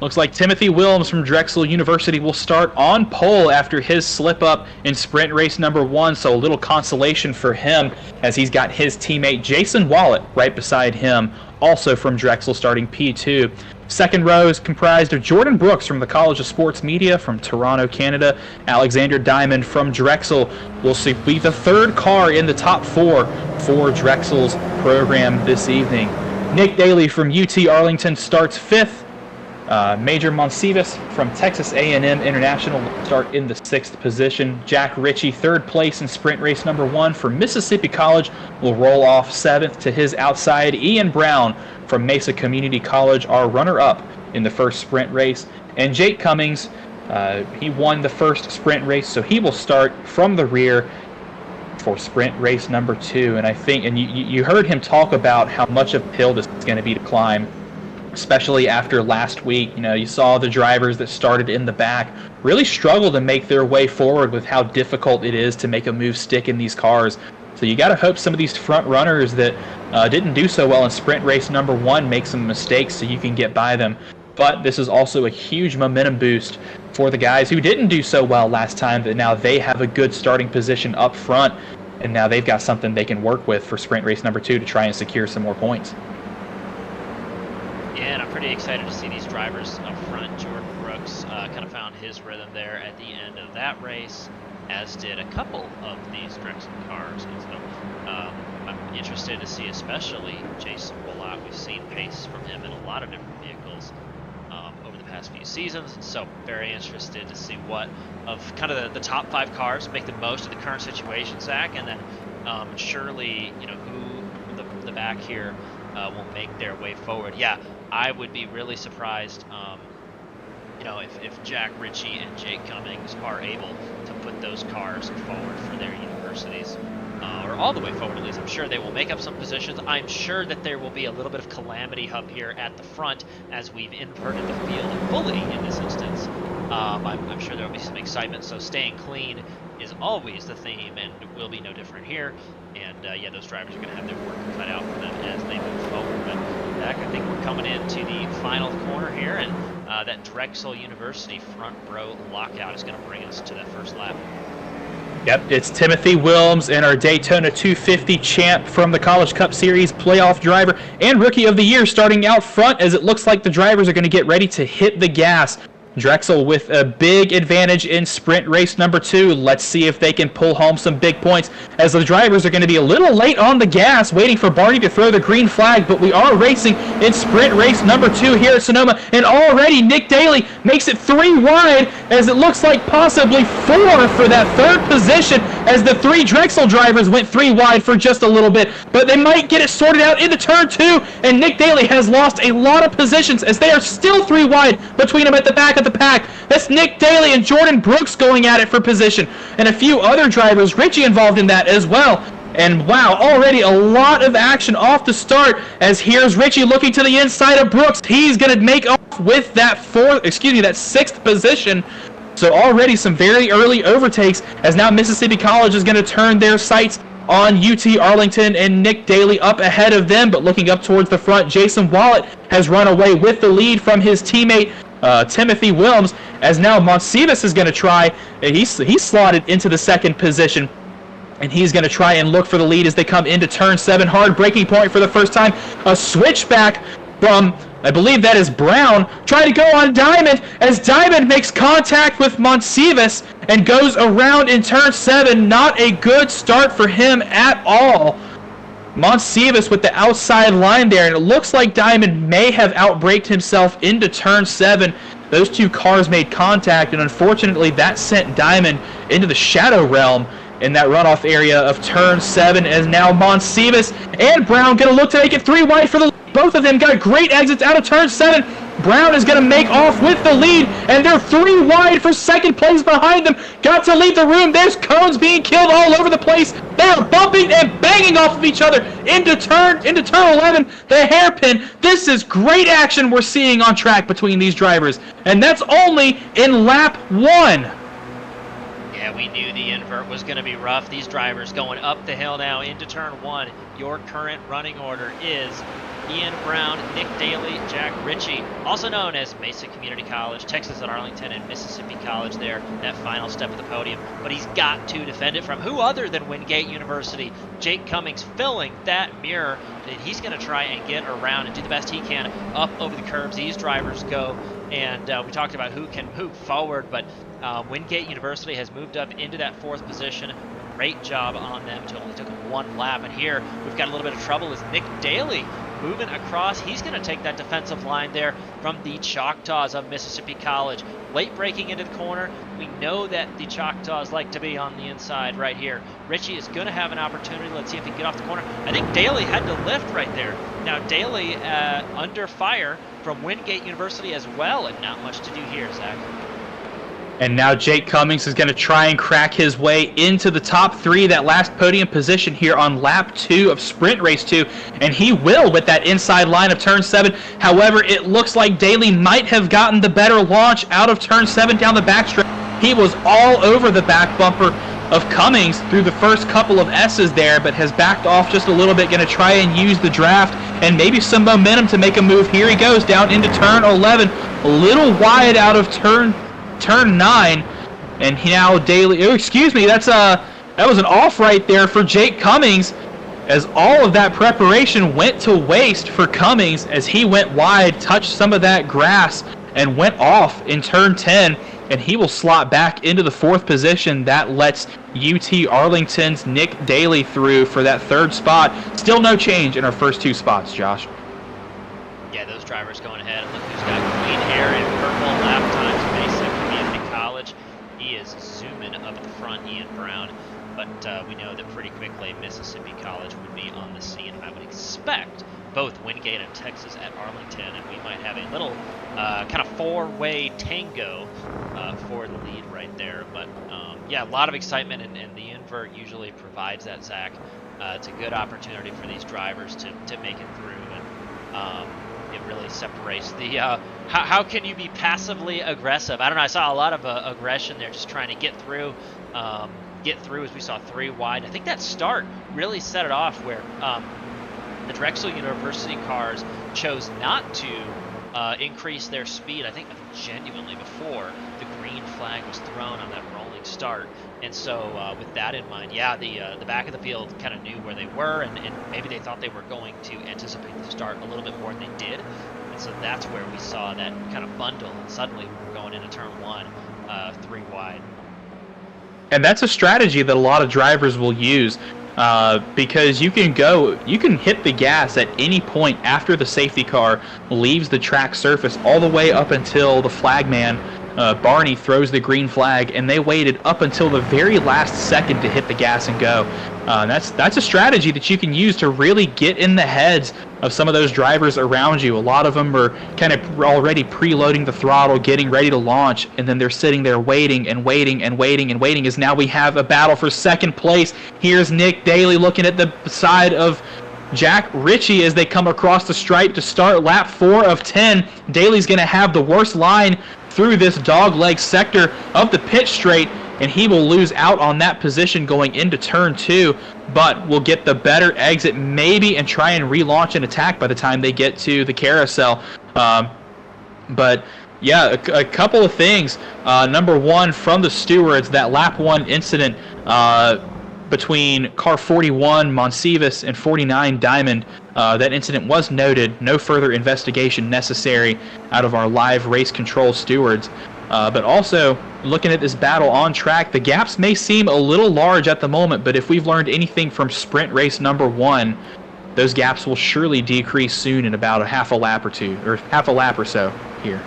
Looks like Timothy Wilms from Drexel University will start on pole after his slip-up in sprint race number 1, so a little consolation for him as he's got his teammate Jason Wallet right beside him, also from Drexel, starting P2. Second row is comprised of Jordan Brooks from the College of Sports Media from Toronto, Canada. Alexander Diamond from Drexel will be the third car in the top 4 for Drexel's program this evening. Nick Daly from UT Arlington starts 5th. Major Monsivas from Texas A&M International will start in the 6th position. Jack Ritchie, 3rd place in sprint race number 1 for Mississippi College, will roll off 7th to his outside. Ian Brown from Mesa Community College, our runner-up in the first sprint race. And Jake Cummings, he won the first sprint race, so he will start from the rear for sprint race number 2. And I think, and you heard him talk about how much of a hill this is going to be to climb, especially after last week. You saw the drivers that started in the back really struggle to make their way forward with how difficult it is to make a move stick in these cars. So you got to hope some of these front runners that didn't do so well in sprint race number 1 make some mistakes so you can get by them. But this is also a huge momentum boost for the guys who didn't do so well last time, that now they have a good starting position up front, and now they've got something they can work with for sprint race number 2 to try and secure some more points. Yeah, and I'm pretty excited to see these drivers up front. Jordan Brooks kind of found his rhythm there at the end of that race, as did a couple of these Drexel cars. And so I'm interested to see especially Jason Willott. We've seen pace from him in a lot of different vehicles over the past few seasons, so very interested to see what of kind of the top 5 cars make the most of the current situation, Zach, and then surely, you know, who the back here will make their way forward. Yeah, I would be really surprised, you know, if Jack Ritchie and Jake Cummings are able to put those cars forward for their universities, or all the way forward at least. I'm sure they will make up some positions. I'm sure that there will be a little bit of calamity hub here at the front as we've inverted the field fully in this instance. I'm sure there will be some excitement, so staying clean is always the theme, and will be no different here. And yeah, those drivers are going to have their work cut out for them as they move forward. But Zach, I think we're coming into the final corner here, and that Drexel University front row lockout is going to bring us to that first lap. Yep, it's Timothy Wilms and our Daytona 250 champ from the College Cup Series, playoff driver and Rookie of the Year, starting out front, as it looks like the drivers are going to get ready to hit the gas. Drexel with a big advantage in sprint race number 2. Let's see if they can pull home some big points, as the drivers are going to be a little late on the gas, waiting for Barney to throw the green flag. But we are racing in sprint race number 2 here at Sonoma, and already Nick Daly makes it 3 wide, as it looks like possibly 4 for that 3rd position, as the 3 Drexel drivers went 3 wide for just a little bit. But they might get it sorted out into turn 2, and Nick Daly has lost a lot of positions, as they are still 3 wide between them at the back of the pack. That's Nick Daly and Jordan Brooks going at it for position, and a few other drivers, Richie, involved in that as well. And wow, already a lot of action off the start, as here's Richie looking to the inside of Brooks. He's going to make off with that 6th position. So already some very early overtakes, as now Mississippi College is going to turn their sights on UT Arlington and Nick Daly up ahead of them. But looking up towards the front, Jason Willott has run away with the lead from his teammate Timothy Wilms, as now Monsivas is going to try. He's slotted into the 2nd position, and he's going to try and look for the lead as they come into turn 7. Hard braking point for the first time. A switchback from, I believe that is Brown, trying to go on Diamond, as Diamond makes contact with Monsivas and goes around in turn 7. Not a good start for him at all. Monsivas with the outside line there, and it looks like Diamond may have outbraked himself into turn 7. Those 2 cars made contact, and unfortunately that sent Diamond into the shadow realm in that runoff area of turn 7, as now Monsivas and Brown going to look to make it 3 wide for the lead. Both of them got great exits out of turn 7. Brown is going to make off with the lead, and they're 3 wide for 2nd place behind them. Got to leave the room. There's cones being killed all over the place. They are bumping and banging off of each other into turn 11, the hairpin. This is great action we're seeing on track between these drivers, and that's only in lap 1. Yeah, we knew the invert was going to be rough. These drivers going up the hill now into turn 1. Your current running order is Ian Brown, Nick Daly, Jack Ritchie, also known as Mesa Community College, Texas at Arlington, and Mississippi College there, that final step of the podium. But he's got to defend it from who other than Wingate University. Jake Cummings filling that mirror, and he's going to try and get around and do the best he can up over the curbs. These drivers go, and we talked about who can move forward, but Wingate University has moved up into that 4th position. Great job on them. It only took them 1 lap, and here we've got a little bit of trouble as Nick Daly moving across. He's going to take that defensive line there from the Choctaws of Mississippi College. Late braking into the corner. We know that the Choctaws like to be on the inside right here. Ritchie is going to have an opportunity. Let's see if he can get off the corner. I think Daly had to lift right there. Now Daly under fire from Wingate University as well, and not much to do here, Zach. And now Jake Cummings is going to try and crack his way into the top 3, that last podium position here on lap 2 of sprint race 2. And he will with that inside line of turn 7. However, it looks like Daly might have gotten the better launch out of turn 7 down the backstretch. He was all over the back bumper of Cummings through the first couple of S's there, but has backed off just a little bit, going to try and use the draft and maybe some momentum to make a move. Here he goes down into turn 11, a little wide out of turn 9, and he now Daly, oh, excuse me, that was an off right there for Jake Cummings, as all of that preparation went to waste for Cummings as he went wide, touched some of that grass, and went off in turn 10, and he will slot back into the 4th position. That lets UT Arlington's Nick Daly through for that 3rd spot. Still no change in our first 2 spots, Josh. Yeah, those drivers going ahead. Look who's got clean hair and purple lap times. Mesa Community College. He is zooming up at the front, Ian Brown. But we know that pretty quickly Mississippi College would be on the scene. I would expect both Wingate and Texas at Arlington, and we might have a little kind of 4-way tango for the lead right there. But yeah, a lot of excitement, and the invert usually provides that, Zach. It's a good opportunity for these drivers to make it through, and it really separates the how can you be passively aggressive? I don't know, I saw a lot of aggression there, just trying to get through as we saw 3 wide. I think that start really set it off, where the Drexel University cars chose not to increase their speed, I think genuinely, before the green flag was thrown on that rolling start. And so with that in mind, yeah, the back of the field kind of knew where they were, and maybe they thought they were going to anticipate the start a little bit more than they did. And so that's where we saw that kind of bundle, and suddenly we were going into turn 1 3 wide. And that's a strategy that a lot of drivers will use, because you can hit the gas at any point after the safety car leaves the track surface, all the way up until the flagman, Barney, throws the green flag, and they waited up until the very last second to hit the gas and go. That's a strategy that you can use to really get in the heads of some of those drivers around you. A lot of them are kind of already preloading the throttle, getting ready to launch, and then they're sitting there waiting and waiting and waiting and waiting, as now we have a battle for 2nd place. Here's Nick Daly looking at the side of Jack Ritchie as they come across the stripe to start lap 4 of 10. Daly's going to have the worst line through this dogleg sector of the pit straight, and he will lose out on that position going into turn 2, but will get the better exit maybe and try and relaunch an attack by the time they get to the carousel. But yeah, a couple of things. Number 1, from the stewards, that lap 1 incident between car 41 Monsivas and 49 Diamond. That incident was noted. No further investigation necessary out of our live race control stewards. But also, looking at this battle on track, the gaps may seem a little large at the moment, but if we've learned anything from sprint race number 1, those gaps will surely decrease soon in about a half a lap or so here.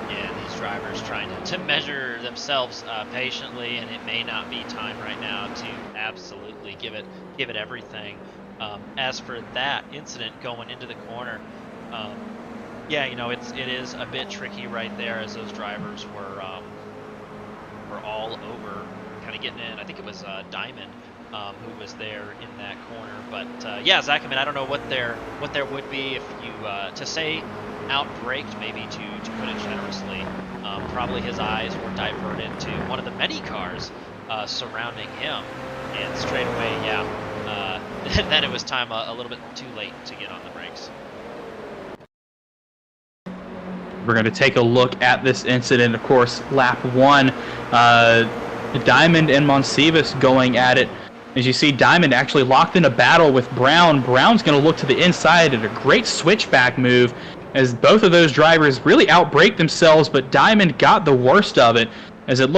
Yeah, these drivers trying to measure themselves patiently, and it may not be time right now to absolutely give it everything. As for that incident going into the corner, yeah, you know, it is a bit tricky right there, as those drivers were all over, kind of getting in. I think it was Diamond who was there in that corner. But yeah, Zach, I mean, I don't know what there would be if you to say outbraked, maybe to put it generously. Probably his eyes were diverted to one of the many cars surrounding him, and straight away, yeah, then it was time a little bit too late to get on the brakes. We're going to take a look at this incident. Of course, lap 1, Diamond and Monsivas going at it. As you see, Diamond actually locked in a battle with Brown. Brown's going to look to the inside at a great switchback move, as both of those drivers really outbraked themselves, but Diamond got the worst of it, as it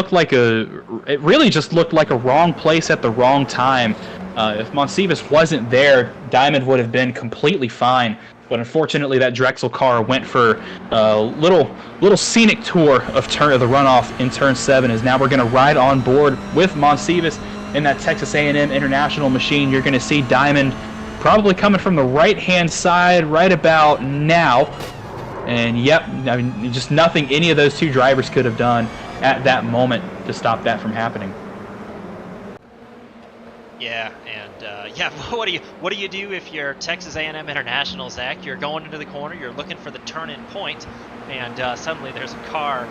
really just looked like a wrong place at the wrong time. If Monsivas wasn't there, Diamond would have been completely fine. But unfortunately, that Drexel car went for a little scenic tour of the runoff in turn 7. As now we're going to ride on board with Monsivas in that Texas A&M International machine. You're going to see Diamond probably coming from the right-hand side right about now. And yep, I mean, just nothing any of those two drivers could have done at that moment to stop that from happening. Yeah, and yeah, what do you do if you're Texas A&M International, Zach? You're going into the corner, you're looking for the turn-in point, and suddenly there's a car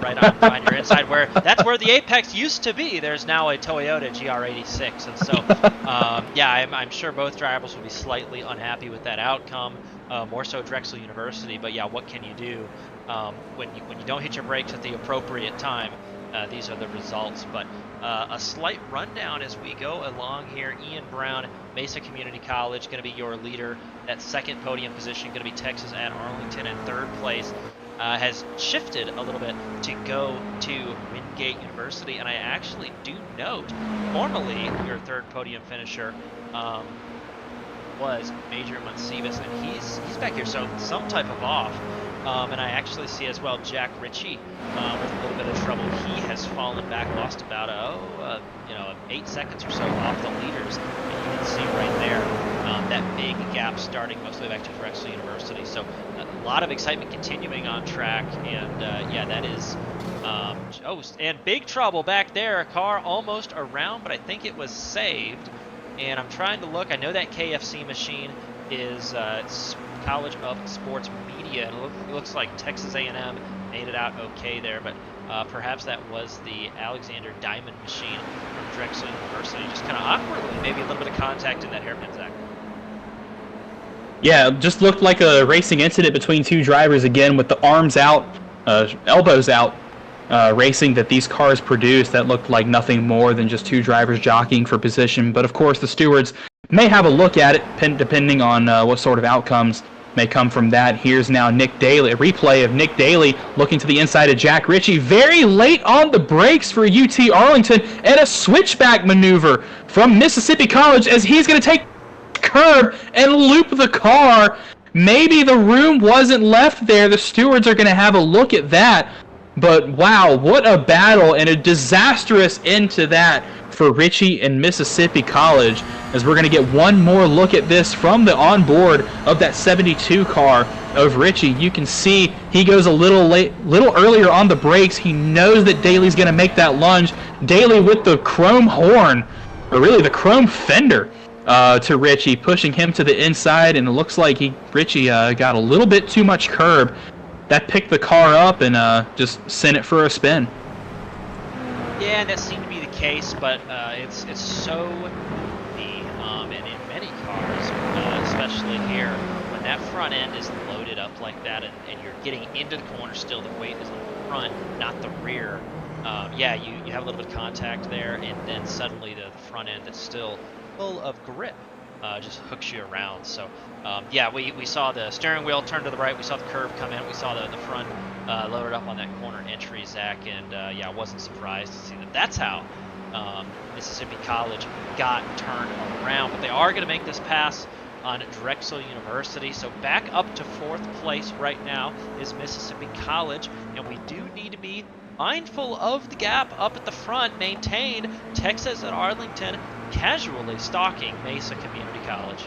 right on your inside. That's where the Apex used to be. There's now a Toyota GR86, and so yeah, I'm sure both drivers will be slightly unhappy with that outcome. More so Drexel University, but yeah, what can you do when you don't hit your brakes at the appropriate time? These are the results, but a slight rundown as we go along here. Ian Brown, Mesa Community College, going to be your leader. That second podium position going to be Texas at Arlington, and third place has shifted a little bit to go to Wingate University. And I actually do note, normally your third podium finisher was Major Monsivas, and he's back here, so some type of off. And I actually see as well Jack Ritchie with a little bit of trouble. He has fallen back, lost about 8 seconds or so off the leaders, and you can see right there that big gap starting mostly back to Drexel University. So a lot of excitement continuing on track, and yeah, that is and big trouble back there. A car almost around, but I think it was saved. And I'm trying to look. I know that KFC machine is College of Sports Media, and it looks like Texas A&M made it out okay there, but perhaps that was the Alexander Diamond machine from Drexel University. Just kind of awkwardly, maybe a little bit of contact in that hairpin, Zach. Yeah, it just looked like a racing incident between two drivers again, with the arms out, elbows out, racing that these cars produced. That looked like nothing more than just two drivers jockeying for position. But of course, the stewards may have a look at it, depending on what sort of outcomes may come from that. Here's now Nick Daly, a replay of Nick Daly looking to the inside of Jack Ritchie. Very late on the brakes for UT Arlington, and a switchback maneuver from Mississippi College as he's going to take curb and loop the car. Maybe the room wasn't left there. The stewards are going to have a look at that. But wow, what a battle, and a disastrous end to that for Ritchie and Mississippi College, as we're going to get one more look at this from the onboard of that 72 car of Ritchie. You can see he goes a little earlier on the brakes. He knows that Daly's going to make that lunge. Daly with the chrome horn, or really the chrome fender, to Ritchie, pushing him to the inside, and it looks like Ritchie got a little bit too much curb. That picked the car up and just sent it for a spin. Yeah, that seemed to be the case, but it's so easy, and in many cars, especially here, when that front end is loaded up like that, and you're getting into the corner still, the weight is on the front, not the rear. Yeah, you have a little bit of contact there, and then suddenly the front end that's still full of grip just hooks you around. So yeah, we saw the steering wheel turn to the right, we saw the curve come in, we saw the front loaded up on that corner entry, Zach, and yeah, I wasn't surprised to see that that's how Mississippi College got turned around. But they are going to make this pass on Drexel University. So back up to fourth place right now is Mississippi College, and we do need to be mindful of the gap up at the front, maintained. Texas at Arlington casually stalking Mesa Community College.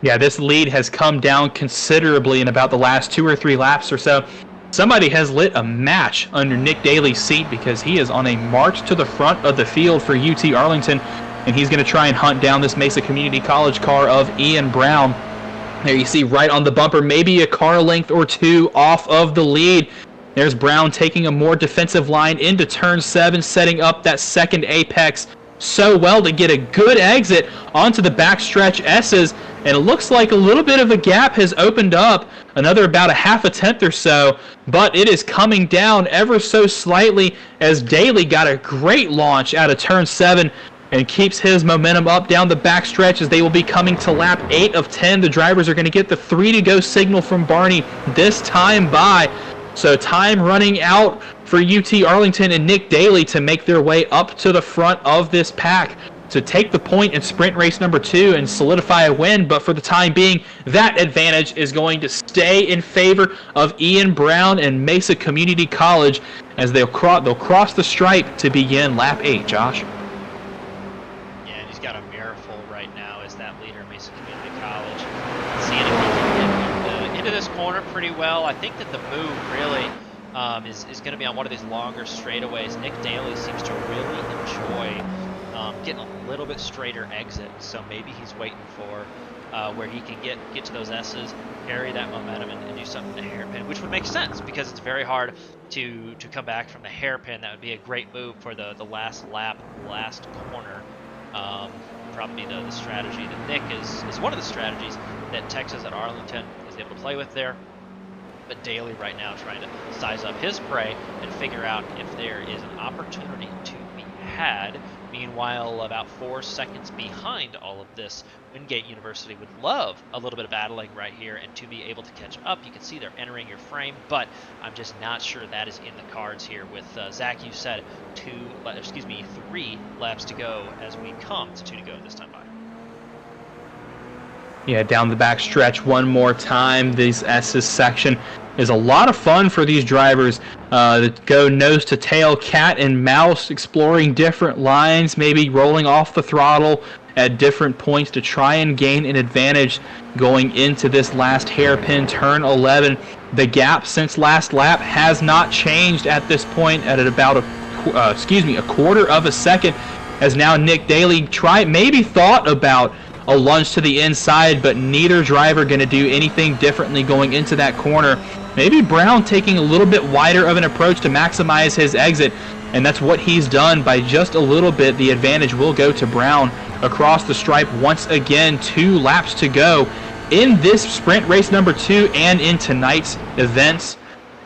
Yeah, this lead has come down considerably in about the last 2 or 3 laps or so. Somebody has lit a match under Nick Daly's seat, because he is on a march to the front of the field for UT Arlington, and he's going to try and hunt down this Mesa Community College car of Ian Brown. There you see right on the bumper, maybe a car length or 2 off of the lead. There's Brown taking a more defensive line into turn 7, setting up that second apex so well to get a good exit onto the backstretch S's, and it looks like a little bit of a gap has opened up, another about a half a tenth or so, but it is coming down ever so slightly as Daly got a great launch out of turn 7 and keeps his momentum up down the backstretch as they will be coming to lap 8 of 10. The drivers are going to get the 3 to go signal from Barney this time by. So time running out for UT Arlington and Nick Daly to make their way up to the front of this pack to take the point in sprint race number 2 and solidify a win. But for the time being, that advantage is going to stay in favor of Ian Brown and Mesa Community College as they'll cross the stripe to begin lap 8, Josh. Yeah, and he's got a mirror full right now as that leader, Mesa Community College. Seeing if he can get into this corner pretty well. I think that the move really is going to be on one of these longer straightaways. Nick Daly seems to really enjoy getting a little bit straighter exit. So maybe he's waiting for where he can get to those S's, carry that momentum, and do something to hairpin, which would make sense because it's very hard to come back from the hairpin. That would be a great move for the last lap, last corner. Probably the strategy that Nick is one of the strategies that Texas at Arlington is able to play with there. But Daly right now trying to size up his prey and figure out if there is an opportunity to be had. Meanwhile, about 4 seconds behind all of this, Wingate University would love a little bit of battling right here and to be able to catch up. You can see they're entering your frame, but I'm just not sure that is in the cards here. With Zach, you said 3 laps to go as we come to 2 to go this time by. Yeah, down the back stretch one more time. This S's section is a lot of fun for these drivers that go nose to tail, cat and mouse, exploring different lines, maybe rolling off the throttle at different points to try and gain an advantage going into this last hairpin, turn 11. The gap since last lap has not changed at this point at about a quarter of a second, as now Nick Daly maybe thought about a lunge to the inside, but neither driver going to do anything differently going into that corner. Maybe Brown taking a little bit wider of an approach to maximize his exit, and that's what he's done by just a little bit. The advantage will go to Brown across the stripe once again. 2 laps to go in this sprint race number 2 and in tonight's events,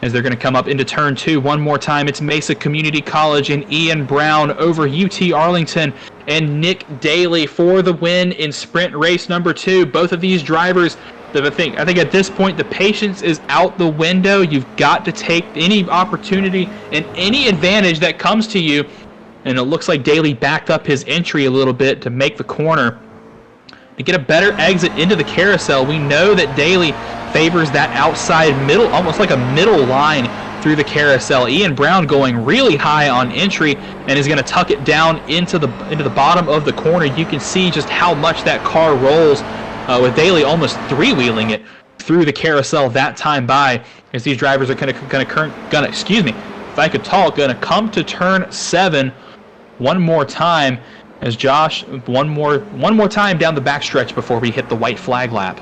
as they're going to come up into turn 2 one more time. It's Mesa Community College and Ian Brown over UT Arlington and Nick Daly for the win in sprint race number 2. Both of these drivers, I think at this point the patience is out the window. You've got to take any opportunity and any advantage that comes to you. And it looks like Daly backed up his entry a little bit to make the corner to get a better exit into the carousel. We know that Daly favors that outside middle, almost like a middle line through the carousel. Ian Brown going really high on entry and is going to tuck it down into the bottom of the corner. You can see just how much that car rolls, with Daly almost 3-wheeling it through the carousel that time by, as these drivers are gonna come to turn 7 one more time, as Josh one more time down the backstretch before we hit the white flag lap.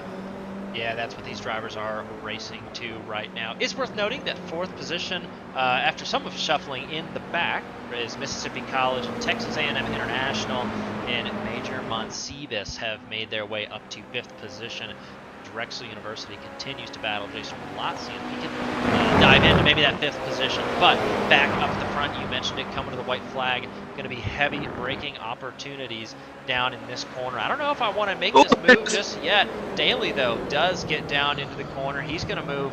Yeah, that's what these drivers are racing to right now. It's worth noting that 4th position, after some of shuffling in the back, is Mississippi College and Texas A&M International and Major Monsibus have made their way up to 5th position. Drexel University continues to battle Jason Relazzi, and he can dive into maybe that 5th position. But back up the front, you mentioned it, coming to the white flag, going to be heavy braking opportunities down in this corner. I don't know if I want to make this move just yet. Daly, though, does get down into the corner. He's going to move.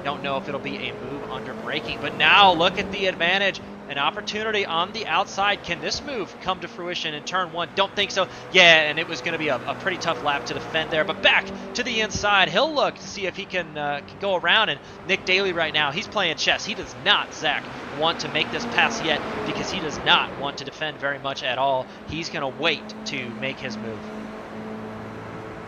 Don't know if it'll be a move under braking, but now look at the advantage. An opportunity on the outside. Can this move come to fruition in turn 1? Don't think so. Yeah, and it was going to be a pretty tough lap to defend there, but back to the inside. He'll look to see if he can go around, and Nick Daly right now, he's playing chess. He does not, Zach, want to make this pass yet because he does not want to defend very much at all. He's going to wait to make his move.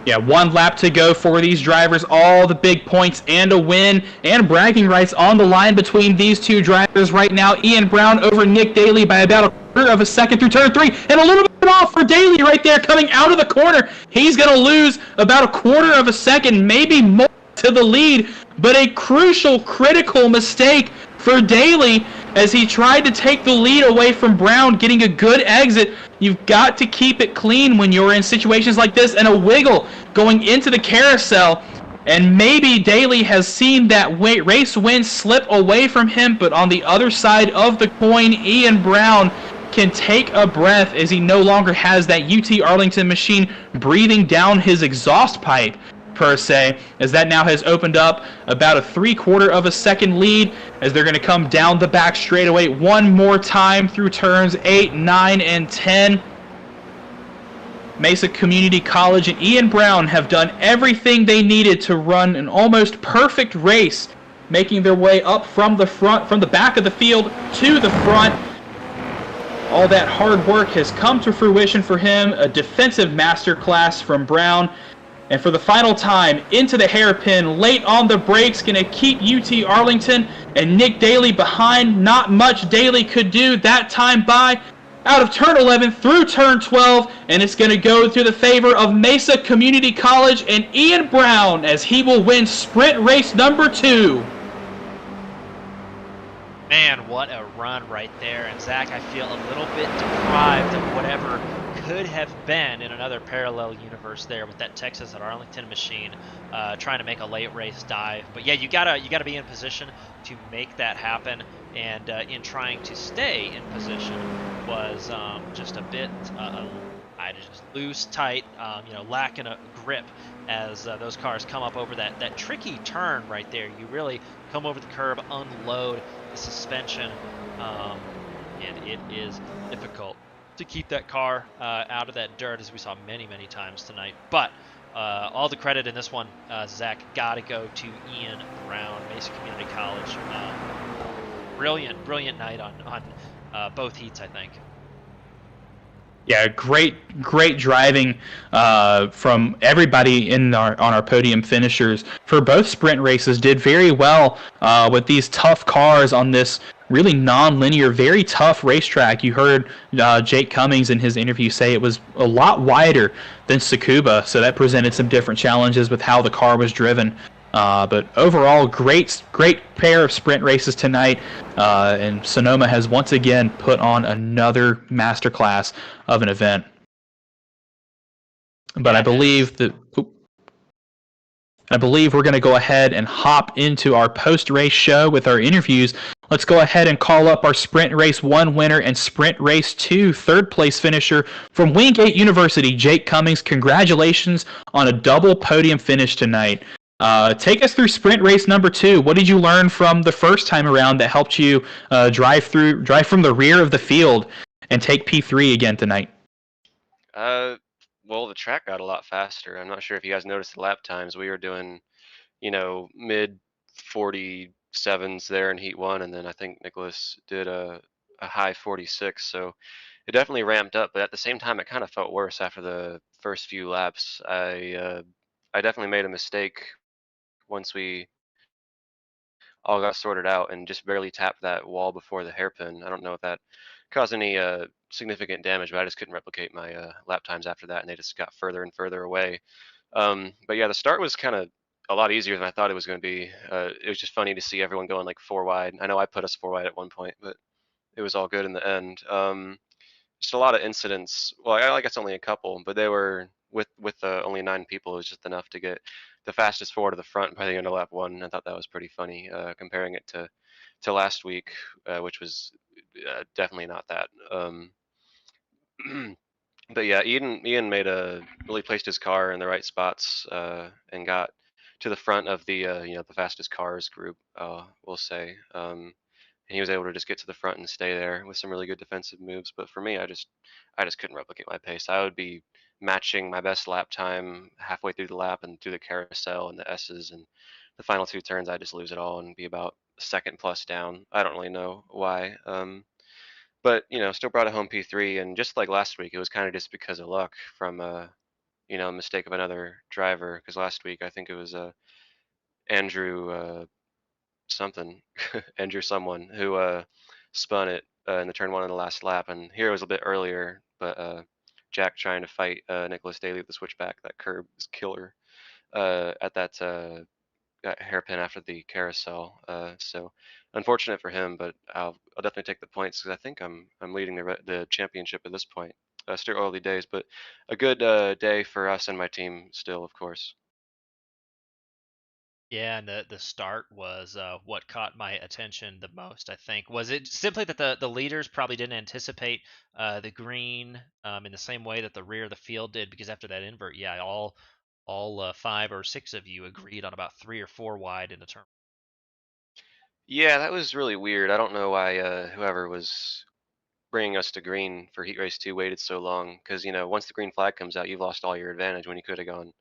Yeah, 1 lap to go for these drivers. All the big points and a win and bragging rights on the line between these 2 drivers right now. Ian Brown over Nick Daly by about a quarter of a second through turn 3. And a little bit off for Daly right there coming out of the corner. He's going to lose about a quarter of a second, maybe more, to the lead. But a crucial, critical mistake for Daly as he tried to take the lead away from Brown, getting a good exit. You've got to keep it clean when you're in situations like this, and a wiggle going into the carousel. And maybe Daly has seen that race win slip away from him, but on the other side of the coin, Ian Brown can take a breath as he no longer has that UT Arlington machine breathing down his exhaust pipe, per se, as that now has opened up about a 3/4 of a second lead as they're going to come down the back straightaway one more time through turns 8, 9, and 10. Mesa Community College and Ian Brown have done everything they needed to run an almost perfect race, making their way up from the back of the field to the front. All that hard work has come to fruition for him, a defensive masterclass from Brown. And for the final time, into the hairpin, late on the brakes, going to keep UT Arlington and Nick Daly behind. Not much Daly could do that time by. out of turn 11 through turn 12, and it's going to go to the favor of Mesa Community College and Ian Brown as he will win sprint race number 2. Man, what a run right there. And Zach, I feel a little bit deprived of whatever could have been in another parallel universe there with that Texas at Arlington machine trying to make a late race dive. But yeah, you gotta be in position to make that happen. And in trying to stay in position was just a bit just loose, tight, lacking a grip as those cars come up over that tricky turn right there. You really come over the curb, unload the suspension, and it is difficult to keep that car out of that dirt, as we saw many times tonight. But all the credit in this one, Zach, gotta go to Ian Brown, Mesa Community College. Brilliant night on both heats, I think. Yeah, great driving from everybody on our podium finishers for both sprint races. Did very well with these tough cars on this really non-linear, very tough racetrack. You heard Jake Cummings in his interview say it was a lot wider than Tsukuba, so that presented some different challenges with how the car was driven. But overall, great pair of sprint races tonight, and Sonoma has once again put on another masterclass of an event. But I believe we're going to go ahead and hop into our post-race show with our interviews. Let's go ahead and call up our Sprint Race 1 winner and Sprint Race 2 third-place finisher from Wingate University, Jake Cummings. Congratulations on a double podium finish tonight. Take us through sprint race number 2. What did you learn from the first time around that helped you drive from the rear of the field and take P3 again tonight? Well, the track got a lot faster. I'm not sure if you guys noticed the lap times. We were doing, mid 47s there in Heat 1, and then I think Nicholas did a high 46. So it definitely ramped up, but at the same time, it kind of felt worse after the first few laps. I definitely made a mistake once we all got sorted out and just barely tapped that wall before the hairpin. I don't know if that caused any significant damage, but I just couldn't replicate my lap times after that, and they just got further and further away. But yeah, the start was kind of a lot easier than I thought it was going to be. It was just funny to see everyone going like 4 wide. I know I put us 4 wide at one point, but it was all good in the end. Just a lot of incidents. Well, I guess only a couple, but they were with only 9 people. It was just enough to get the fastest forward to the front by the end of lap 1. I thought that was pretty funny, comparing it to last week, which was definitely not that. But yeah, Ian made really placed his car in the right spots and got to the front of the the fastest cars group. We'll say. And he was able to just get to the front and stay there with some really good defensive moves. But for me, I just couldn't replicate my pace. I would be matching my best lap time halfway through the lap and through the carousel and the S's, and the final 2 turns I just lose it all and be about second plus down. I don't really know why. But still brought it home P3, and just like last week, it was kind of just because of luck from a mistake of another driver. Because last week I think it was Andrew something, Andrew someone who spun it in the turn 1 in the last lap, and here it was a bit earlier, but Jack trying to fight Nicholas Daly with the switchback, that curb is killer at that hairpin after the carousel. So unfortunate for him, but I'll definitely take the points because I think I'm leading the championship at this point. Still early days, but a good day for us and my team still, of course. Yeah, and the start was what caught my attention the most, I think. Was it simply that the leaders probably didn't anticipate the green in the same way that the rear of the field did? Because after that invert, yeah, all 5 or 6 of you agreed on about 3 or 4 wide in the turn. Yeah, that was really weird. I don't know why whoever was bringing us to green for Heat Race 2 waited so long, because once the green flag comes out, you've lost all your advantage when you could have gone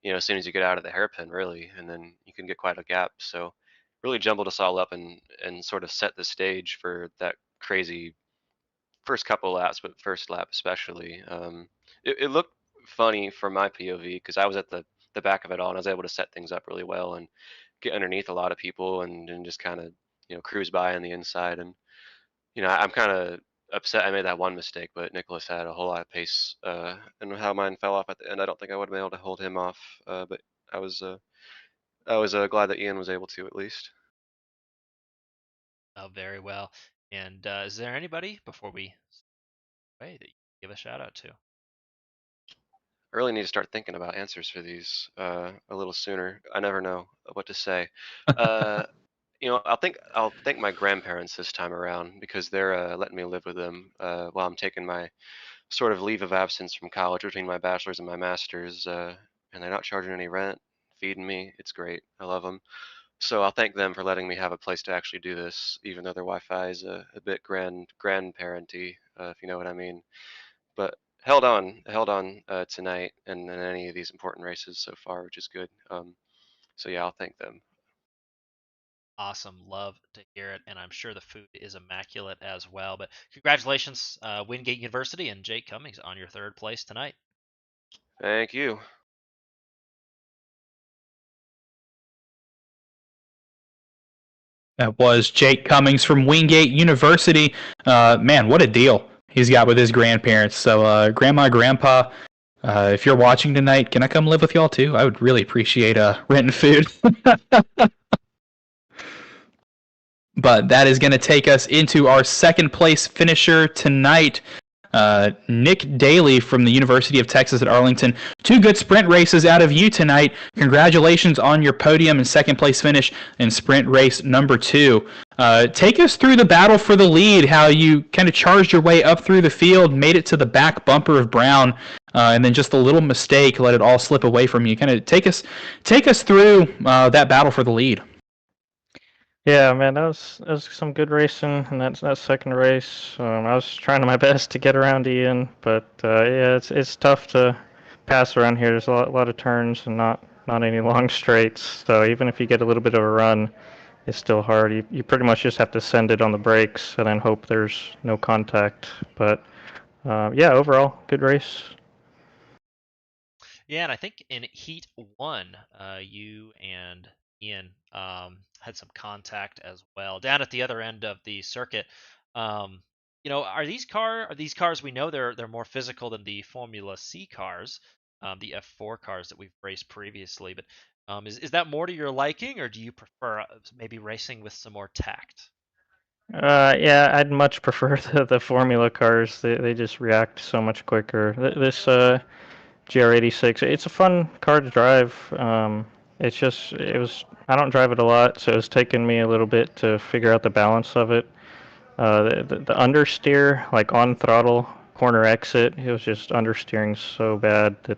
as soon as you get out of the hairpin, really, and then you can get quite a gap. So really jumbled us all up and sort of set the stage for that crazy first couple laps, but first lap especially. It looked funny from my POV because I was at the back of it all, and I was able to set things up really well and get underneath a lot of people and just kind of cruise by on the inside. And I'm kind of upset I made that one mistake, but Nicholas had a whole lot of pace, and how mine fell off at the end, I don't think I would have been able to hold him off. But I was glad that Ian was able to at least. Oh, very well. And is there anybody before we that you give a shout out to? I really need to start thinking about answers for these a little sooner. I never know what to say. Uh, I'll thank my grandparents this time around because they're letting me live with them while I'm taking my sort of leave of absence from college between my bachelor's and my master's, and they're not charging any rent, feeding me. It's great. I love them. So I'll thank them for letting me have a place to actually do this, even though their Wi-Fi is a bit grandparenty, if you know what I mean. But held on tonight and in any of these important races so far, which is good. So yeah, I'll thank them. Awesome. Love to hear it. And I'm sure the food is immaculate as well. But congratulations, Wingate University and Jake Cummings on your third place tonight. Thank you. That was Jake Cummings from Wingate University. Man, what a deal he's got with his grandparents. So, Grandma, Grandpa, if you're watching tonight, can I come live with y'all too? I would really appreciate rent and food. But that is going to take us into our second place finisher tonight. Nick Daly from the University of Texas at Arlington. 2 good sprint races out of you tonight. Congratulations on your podium and second place finish in sprint race number 2. Take us through the battle for the lead, how you kind of charged your way up through the field, made it to the back bumper of Brown, and then just a little mistake let it all slip away from you. Kind of take us through that battle for the lead. Yeah, man, that was some good racing in that second race. I was trying my best to get around Ian, but yeah, it's tough to pass around here. There's a lot of turns and not any long straights. So even if you get a little bit of a run, it's still hard. You pretty much just have to send it on the brakes and then hope there's no contact. But yeah, overall, good race. Yeah, and I think in Heat 1, you and Ian had some contact as well down at the other end of the circuit. Are these cars? We know they're more physical than the Formula C cars, the F4 cars that we've raced previously. But is that more to your liking, or do you prefer maybe racing with some more tact? Yeah, I'd much prefer the Formula cars. They just react so much quicker. This GR86, it's a fun car to drive. I don't drive it a lot, so it's taken me a little bit to figure out the balance of it. The understeer, like on throttle, corner exit, it was just understeering so bad that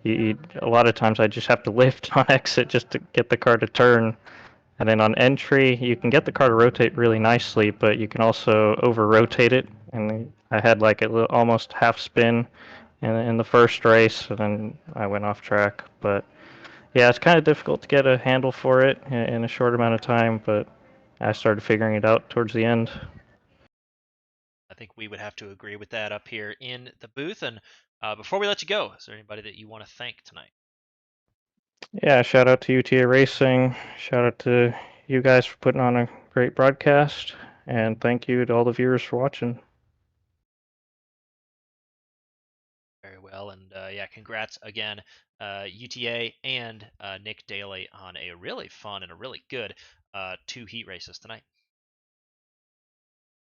a lot of times I just have to lift on exit just to get the car to turn. And then on entry, you can get the car to rotate really nicely, but you can also over-rotate it. And I had like almost half spin in the first race, and then I went off track. But yeah, it's kind of difficult to get a handle for it in a short amount of time, but I started figuring it out towards the end. I think we would have to agree with that up here in the booth. And before we let you go, is there anybody that you want to thank tonight? Yeah, shout out to UTA Racing. Shout out to you guys for putting on a great broadcast. And thank you to all the viewers for watching. Very well. And yeah, congrats again, UTA and Nick Daly on a really fun and a really good 2 heat races tonight.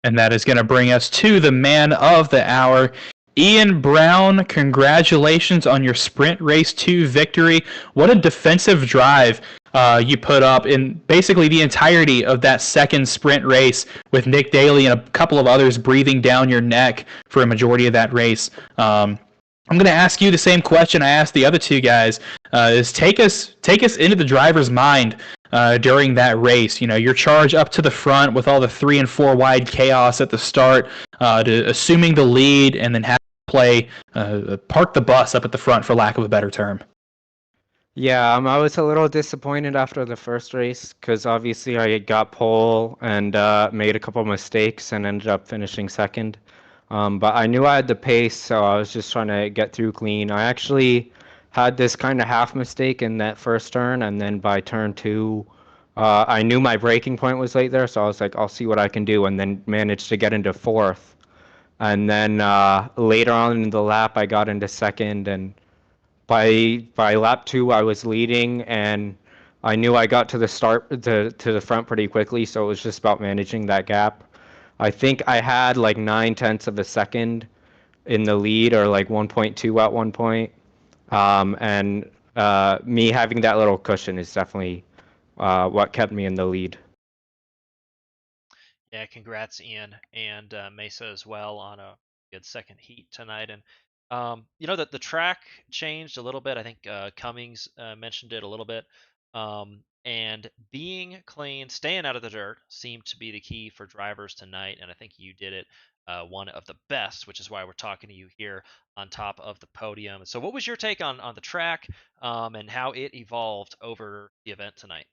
And that is going to bring us to the man of the hour, Ian Brown. Congratulations on your Sprint Race 2 victory. What a defensive drive you put up in basically the entirety of that second sprint race, with Nick Daly and a couple of others breathing down your neck for a majority of that race. I'm going to ask you the same question I asked the other 2 guys. Is take us into the driver's mind during that race. You know, your charge up to the front with all the 3 and 4 wide chaos at the start, to assuming the lead, and then have to play park the bus up at the front, for lack of a better term. Yeah, I was a little disappointed after the first race because obviously I got pole and made a couple of mistakes and ended up finishing second. But I knew I had the pace, so I was just trying to get through clean. I actually had this kind of half mistake in that first turn, and then by turn 2, I knew my braking point was late there, so I was like, I'll see what I can do, and then managed to get into fourth. And then later on in the lap, I got into second, and by lap 2, I was leading, and I knew I got to the front pretty quickly, so it was just about managing that gap. I think I had like 9/10 of a second in the lead, or like 1.2 at one point. And me having that little cushion is definitely what kept me in the lead. Yeah, congrats, Ian, and Mesa as well on a good second heat tonight. And you know that the track changed a little bit. I think Cummings mentioned it a little bit. And being clean, staying out of the dirt seemed to be the key for drivers tonight. And I think you did it one of the best, which is why we're talking to you here on top of the podium. So, what was your take on the track and how it evolved over the event tonight?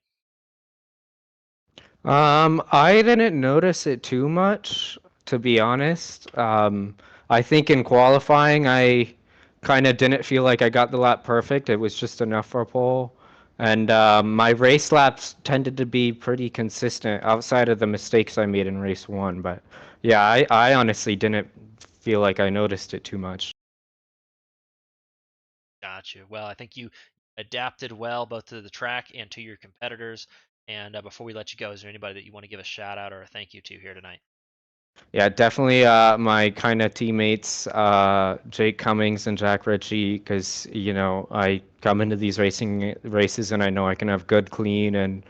I didn't notice it too much, to be honest. I think in qualifying, I kind of didn't feel like I got the lap perfect. It was just enough for a pole. And my race laps tended to be pretty consistent outside of the mistakes I made in race 1. But yeah, I honestly didn't feel like I noticed it too much. Got you. Well, I think you adapted well both to the track and to your competitors. And before we let you go, is there anybody that you want to give a shout out or a thank you to here tonight? Yeah, definitely my kind of teammates, Jake Cummings and Jack Ritchie, because I come into these races and I know I can have good, clean, and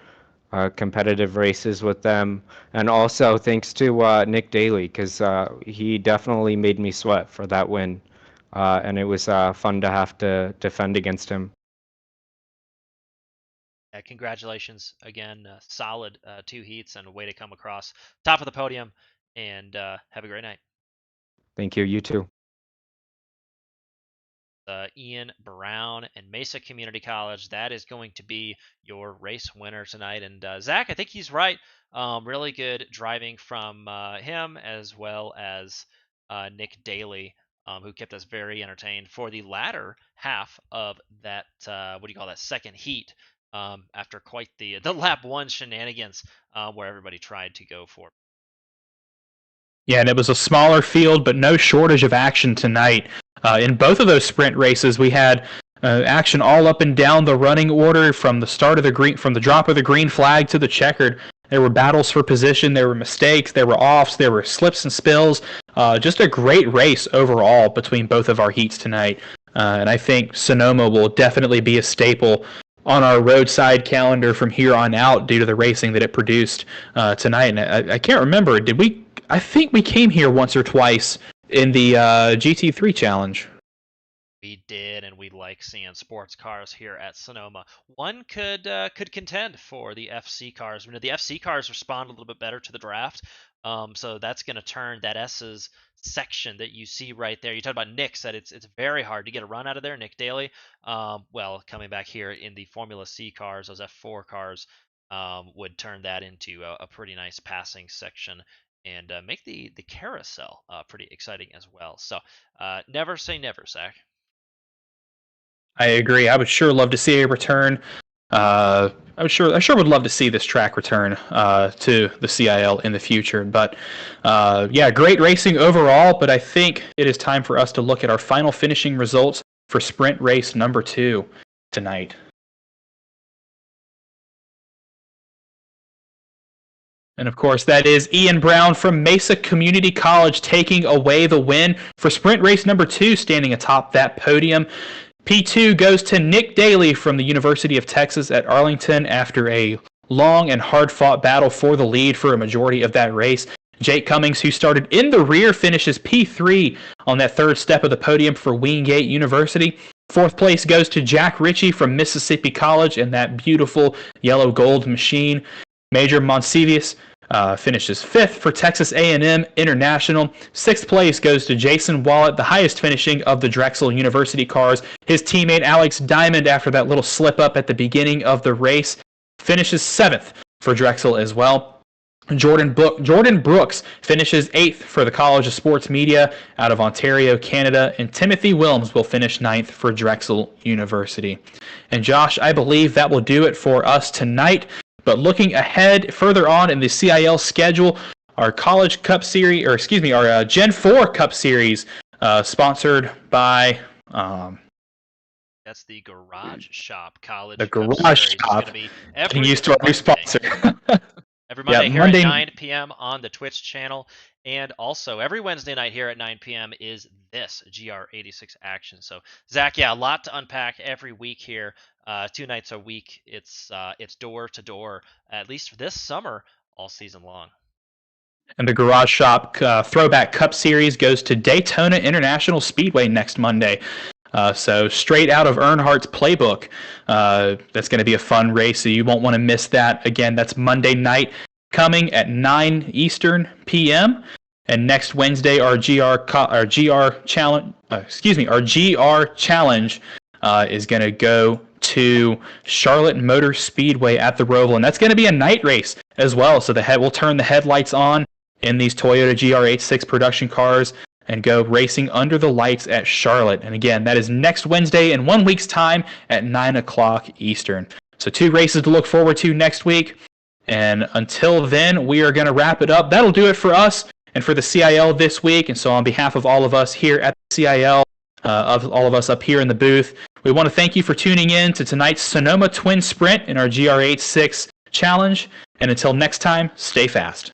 competitive races with them. And also thanks to Nick Daly, because he definitely made me sweat for that win, and it was fun to have to defend against him. Congratulations again. Solid 2 heats and a way to come across top of the podium. And have a great night. Thank you. You too. Ian Brown and Mesa Community College. That is going to be your race winner tonight. And Zach, I think he's right. Really good driving from him as well as Nick Daly, who kept us very entertained for the latter half of that. What do you call that? Second heat. After quite the lap 1 shenanigans, where everybody tried to go for. Yeah, and it was a smaller field, but no shortage of action tonight. In both of those sprint races, we had action all up and down the running order from the start of from the drop of the green flag to the checkered. There were battles for position, there were mistakes, there were offs, there were slips and spills. Just a great race overall between both of our heats tonight. And I think Sonoma will definitely be a staple on our roadside calendar from here on out due to the racing that it produced tonight. And I can't remember, did we? I think we came here once or twice in the GT3 challenge. We did, and we like seeing sports cars here at Sonoma. One could contend for the FC cars. The FC cars respond a little bit better to the draft, so that's going to turn that S's section that you see right there. You talk about Nick said it's very hard to get a run out of there. Nick Daly, well, coming back here in the Formula C cars, those F4 cars, would turn that into a pretty nice passing section and make the carousel pretty exciting as well. So never say never, Zach. I agree. I would sure love to see a return. I sure would love to see this track return to the CiL in the future. But yeah, great racing overall. But I think it is time for us to look at our final finishing results for sprint race number 2 tonight. And of course, that is Ian Brown from Mesa Community College taking away the win for sprint race number 2, standing atop that podium. P2 goes to Nick Daly from the University of Texas at Arlington after a long and hard-fought battle for the lead for a majority of that race. Jake Cummings, who started in the rear, finishes P3 on that third step of the podium for Wingate University. Fourth place goes to Jack Ritchie from Mississippi College in that beautiful yellow gold machine. Major Monsivius finishes 5th for Texas A&M International. 6th place goes to Jason Wallet, the highest finishing of the Drexel University cars. His teammate Alex Diamond, after that little slip up at the beginning of the race, finishes 7th for Drexel as well. Jordan Brooks finishes 8th for the College of Sports Media out of Ontario, Canada, and Timothy Wilms will finish 9th for Drexel University. And Josh, I believe that will do it for us tonight. But looking ahead further on in the CiL schedule, our College Cup Series, or excuse me, our Gen 4 Cup Series, sponsored by That's the Garage Shop College the Cup Garage Series. It's Shop. going to be Getting every used to our new Monday. sponsor. Every Monday here Monday. at 9 p.m. on the Twitch channel. And also every Wednesday night here at 9 p.m. is this GR86 action. So, Zach, yeah, a lot to unpack every week here. 2 nights a week. It's door to door, at least this summer, all season long. And the Garage Shop Throwback Cup Series goes to Daytona International Speedway next Monday. So straight out of Earnhardt's playbook. That's going to be a fun race, so you won't want to miss that. Again, that's Monday night, coming at 9 Eastern p.m. And next Wednesday, our GR challenge, is going to go to Charlotte Motor Speedway at the Roval, and that's going to be a night race as well. So we'll turn the headlights on in these Toyota GR86 production cars and go racing under the lights at Charlotte. And again, that is next Wednesday in 1 week's time at 9 o'clock Eastern. So 2 races to look forward to next week. And until then, we are going to wrap it up. That'll do it for us and for the CIL this week. And so on behalf of all of us here at the CIL, of all of us up here in the booth, we want to thank you for tuning in to tonight's Sonoma Twin Sprint in our GR86 Challenge. And until next time, stay fast.